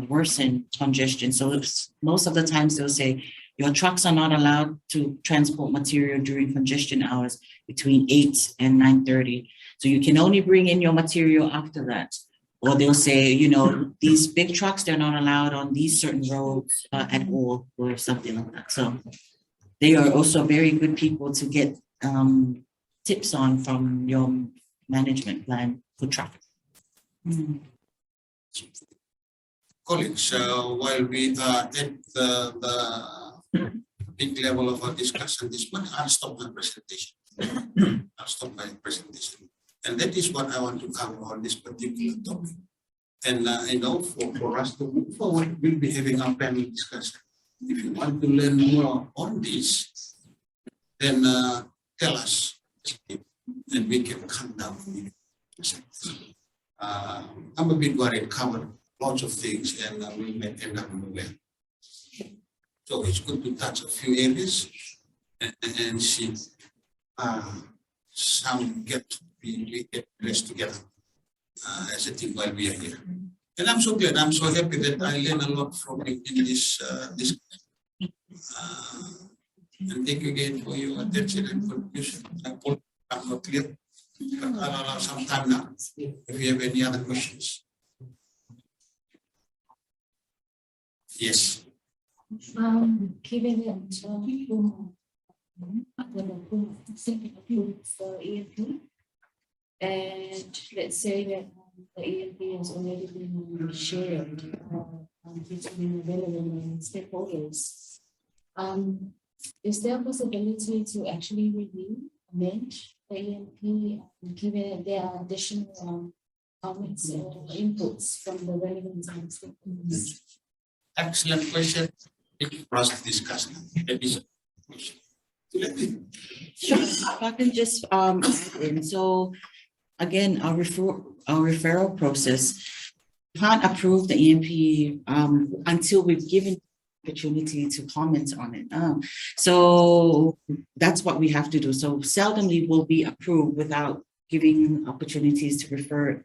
worsen congestion? So most of the times they'll say your trucks are not allowed to transport material during congestion hours between 8 and 9:30. So you can only bring in your material after that. Or they'll say, these big trucks, they're not allowed on these certain roads at all or something like that. So they are also very good people to get tips on from your management plan for traffic. Colleagues, while we are at the big level of our discussion this morning, I'll stop my presentation. And that is what I want to cover on this particular topic. And for us to move forward, we'll be having our panel discussion. If you want to learn more on this, then tell us, and we can come down. I'm a bit worried, covered lots of things, and we may end up nowhere. So it's good to touch a few areas and see some we get placed together as a team while we are here. And I'm so glad, I'm so happy that I learned a lot from you in this and thank you again for your attention and contribution. I'm not clear, but I'll allow some time now if you have any other questions. Yes. Given it for EMP, and let's say that the EMP has already been shared between relevant stakeholders. Is there a possibility to actually review, amend the EMP, given there are additional comments or inputs from the relevant stakeholders? Excellent question. For us to discuss. That is a question. Sure, if I can just add in. So again, our referral process can't approve the EMP until we've given opportunity to comment on it. So that's what we have to do. So seldomly will be approved without giving opportunities to refer it.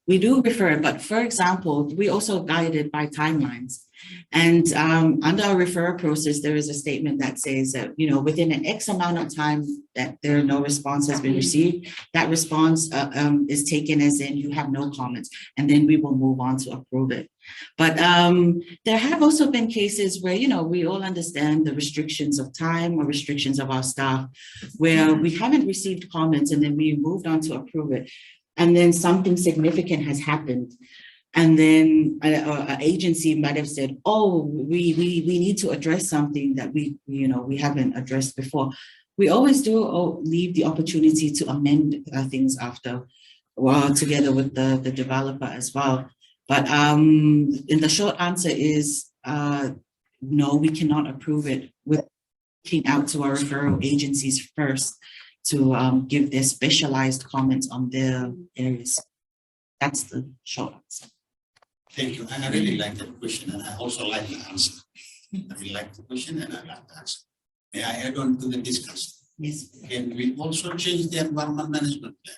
We do refer it, but for example, we also guided by timelines. And under our referral process, there is a statement that says that, you know, within an X amount of time that no response has been received, that response is taken as in you have no comments, and then we will move on to approve it. But there have also been cases where, you know, we all understand the restrictions of time or restrictions of our staff, where we haven't received comments and then we moved on to approve it. And then something significant has happened. And then an agency might have said, oh, we need to address something that we haven't addressed before. We always do leave the opportunity to amend things after, well, together with the developer as well. But in the short answer is, no, we cannot approve it with looking out to our referral agencies first to give their specialized comments on their areas. That's the short answer. Thank you. And I really like that question, and I also like the answer. I really like the question, and I like the answer. May I add on to the discussion? Yes. Can we also change the environment management plan?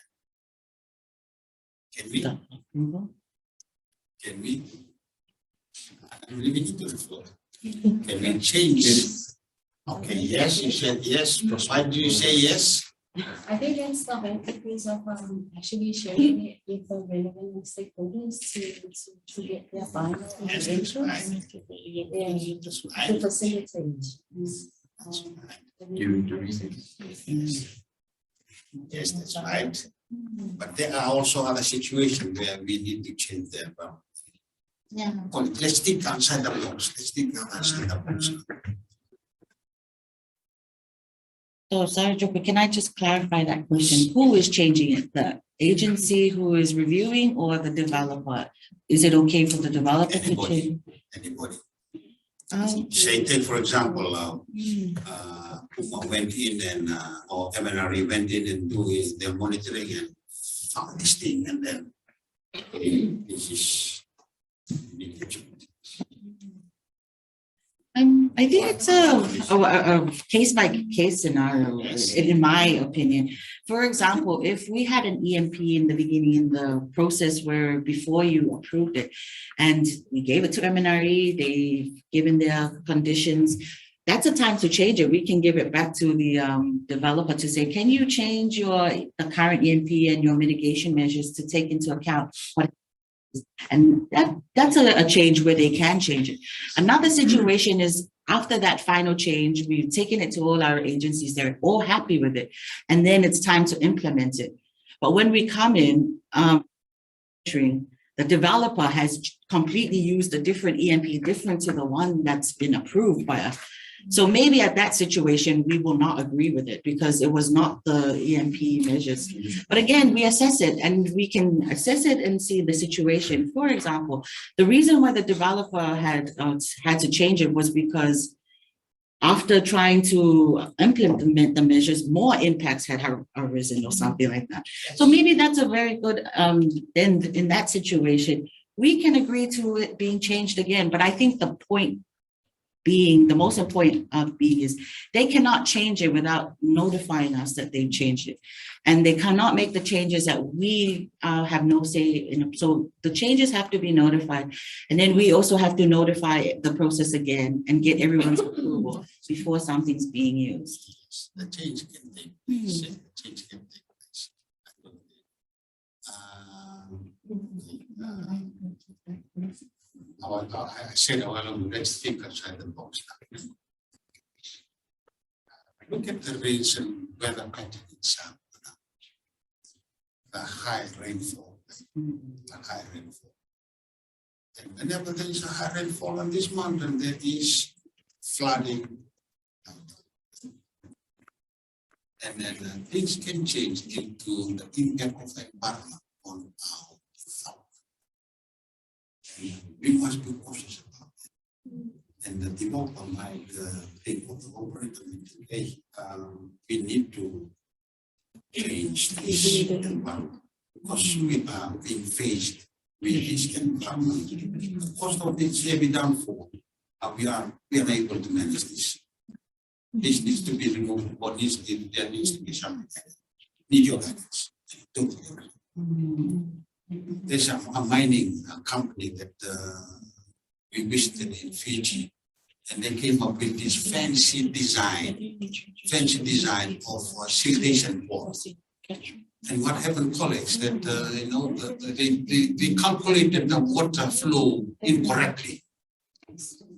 Can we? Can we? I'm leaving it to the floor. Can we change? Okay, yes, you said yes. Why do you say yes? I think that's the benefits of actually sharing it with the relevant stakeholders to get their final Yes, interest that's right. and That's to right. facilitate. That's right. During the meeting. Yes, that's right. But there are also other situations where we need to change the environment. Yeah. Well, let's think outside the box. Let's think outside the box. So, Sarah Joker, can I just clarify that question? Who is changing it? The agency who is reviewing or the developer? Is it okay for the developer to change? Anybody. Oh. Say, take for example, Puma went in and or MNRE went in and do their monitoring and found this thing, and then this is. I think it's a case by case scenario, in my opinion. For example, if we had an EMP in the beginning in the process where before you approved it and we gave it to MNRE, they've given their conditions, that's a time to change it. We can give it back to the developer to say, can you change the current EMP and your mitigation measures to take into account what. And that's a change where they can change it. Another situation is after that final change, we've taken it to all our agencies, they're all happy with it. And then it's time to implement it. But when we come in, the developer has completely used a different EMP, different to the one that's been approved by us. So maybe at that situation, we will not agree with it because it was not the EMP measures. But again, we assess it and we can assess it and see the situation. For example, the reason why the developer had to change it was because after trying to implement the measures, more impacts had arisen or something like that. So maybe that's a very good, then in that situation, we can agree to it being changed again. But I think the point being, the most important being is they cannot change it without notifying us that they've changed it. And they cannot make the changes that we have no say in. So the changes have to be notified. And then we also have to notify the process again and get everyone's approval before something's being used. The change can take place. The change can take place. I said a while ago, let's think outside the box. Look at the recent weather pattern in South. The high rainfall. The high rainfall. And whenever there is a high rainfall on this mountain, there is flooding. And then things can change due to the impact of the environment on our health. We must be cautious about that. And the developer might think of the operator, hey, we need to change this environment because we are being faced with this environment. The cost of this heavy downfall, we are able to manage this. This needs to be removed, or there needs to be something. Need your guidance. Totally agree. There's a mining company that we visited in Fiji, and they came up with this fancy design of siltation port. And what happened, colleagues, that they calculated the water flow incorrectly.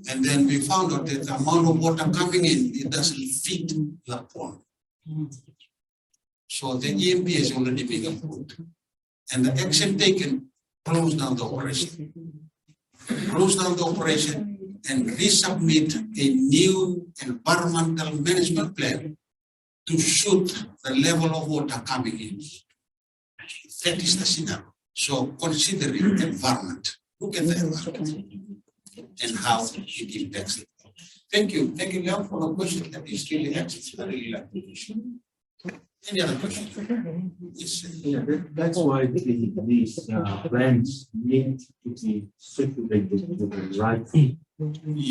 And then we found out that the amount of water coming in, it doesn't fit the pond. So the EMP has already been approved. And the action taken, close down the operation. Close down the operation and resubmit a new environmental management plan to suit the level of water coming in. That is the scenario. So considering environment, look at the environment and how it impacts it. Thank you, Leon, for the question that is really excellent. I really like the question. Any other questions? Yes. Yeah, that's why these plans need to be circulated to the right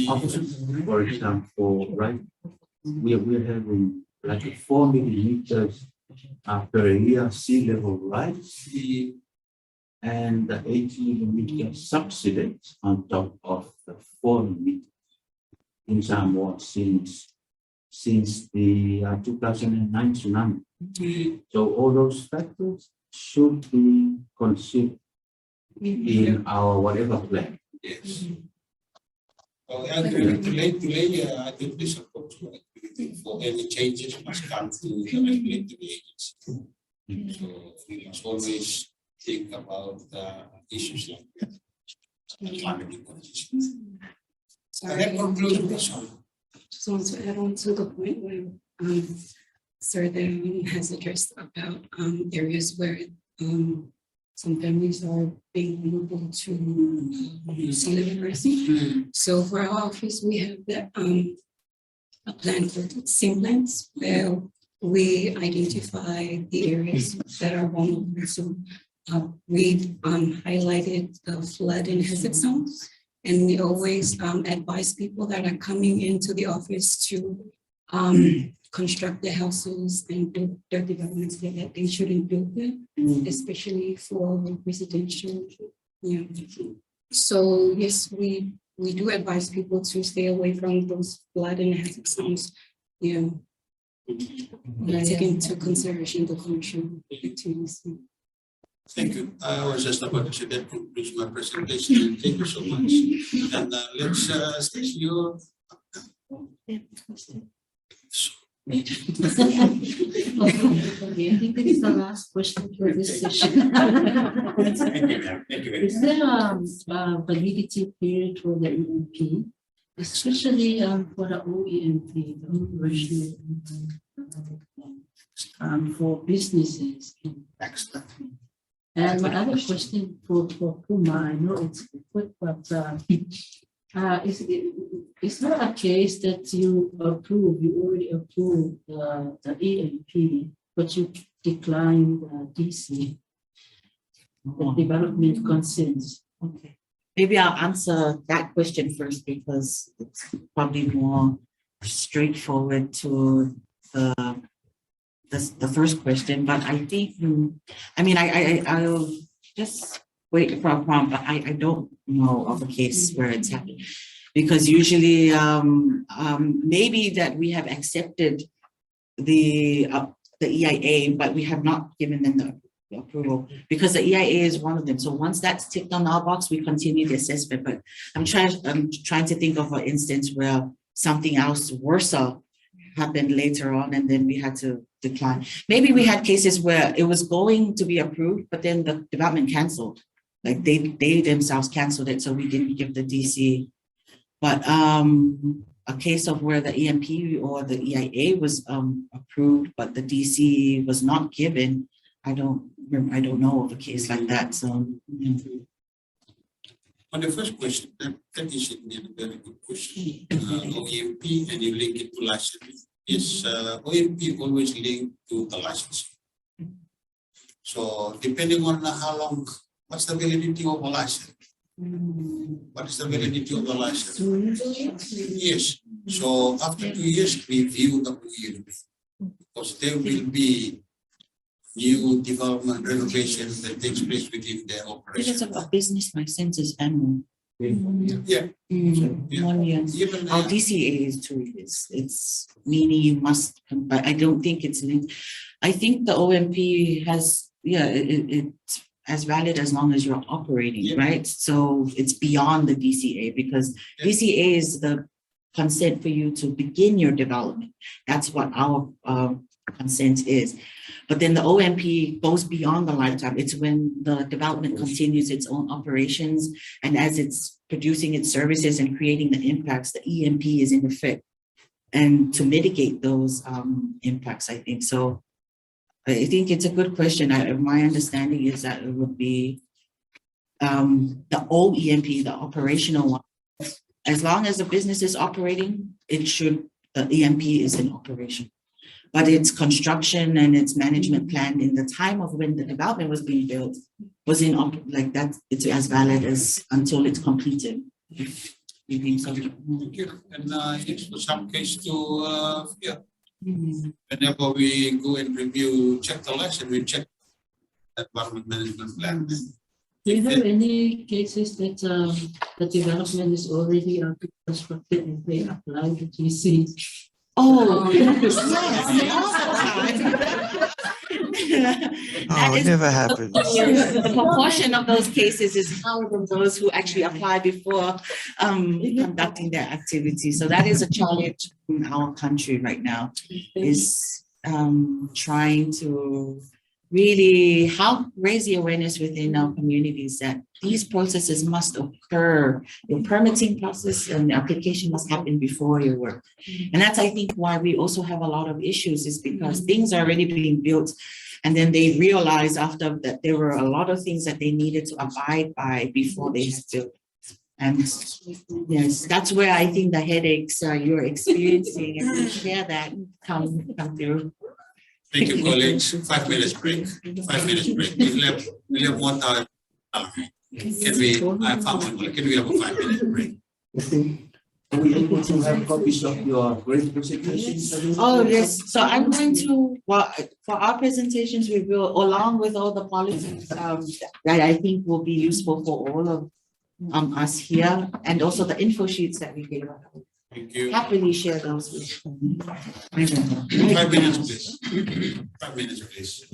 office. For example, right, we're having like 4 millimeters per year sea level rise, and the 8 millimeter subsidies on top of the 4 millimeters in Samoa since the 2009 tsunami. So all those factors should be considered in our whatever plan. Yes. Well, today, I think this approach for any changes must come to the regulatory agency. So we must always think about issues like that. Climate conditions. That concludes this one. Just want to add on to the point where Sir there has addressed about areas where some families are being able to solid mercy. So for our office, we have that a plan called SIM-plans, where we identify the areas that are vulnerable. So we've highlighted the flood and hazard zones, and we always advise people that are coming into the office to construct their houses and build their developments that they shouldn't build them, especially for residential. Yeah. So yes, we do advise people to stay away from those flood and hazard zones. Yeah. Take into consideration the commercial activities. Thank you. I was just about to say that concludes my presentation. Thank you so much. And let's start your. I think this is the last question for this session. Is there a validity period for the EMP, especially for the OEMP, the operational for businesses? Excellent. And my other question for Puma, I know it's quick, but is there a case that you already approved the EMP, but you declined DC, the development consents? Okay. Maybe I'll answer that question first because it's probably more straightforward to the first question. But I think, I'll just wait for a prompt, but I don't know of a case where it's happened. Because usually, maybe that we have accepted the EIA, but we have not given them the approval because the EIA is one of them. So once that's ticked on our box, we continue the assessment. But I'm trying to think of an instance where something else worse happened later on, and then we had to decline. Maybe we had cases where it was going to be approved, but then the development canceled. like they themselves canceled it, so we didn't give the DC. But a case of where the EMP or the EIA was approved, but the DC was not given, I don't know of a case like that. So On the first question, that is indeed a very good question. OEMP and you link it to license. Yes, OEMP always linked to the license. So depending on how long, what's the validity of a license? What is the validity of the license? 2 years. So after 2 years, review the OEMP because there will be new development renovation that takes place within their operation. because of a business license is annual. Yeah. 1 year. Even Our DCA is 2 years. It's meaning you must, but I don't think it's linked. I think the OMP has, it's as valid as long as you're operating, right? So it's beyond the DCA because DCA is the consent for you to begin your development. That's what our consent is. But then the OMP goes beyond the lifetime. It's when the development continues its own operations, and as it's producing its services and creating the impacts, the EMP is in effect. And to mitigate those impacts, I think. So I think it's a good question. My understanding is that it would be the old EMP, the operational one. As long as the business is operating, the EMP is in operation. But its construction and its management plan in the time of when the development was being built was like that. It's as valid as until it's completed. You think so? Thank you. And it's for some case to whenever we go and review, check the license, we check the development management plan. Do you have any cases that the development is already constructed and they apply to GC? Oh, yes. Oh, it never happens. The proportion of those cases is higher than those who actually apply before conducting their activity. So that is a challenge in our country right now, is trying to really raise the awareness within our communities that these processes must occur. Your permitting process and application must happen before your work. And that's, I think, why we also have a lot of issues, is because things are already being built and then they realize after that there were a lot of things that they needed to abide by before they had built. And yes, that's where I think the headaches you're experiencing, and we share that come through. Thank you, colleagues. 5 minutes break. 5 minutes break. We have 1 hour. Can we have a 5-minute break? Are we able to have copies of your great presentations? Oh, yes. So I'm going to, for our presentations, we will, along with all the policies that I think will be useful for all of us here, and also the info sheets that we gave out. Thank you. Happily share those with 5 minutes, please. 5 minutes, please.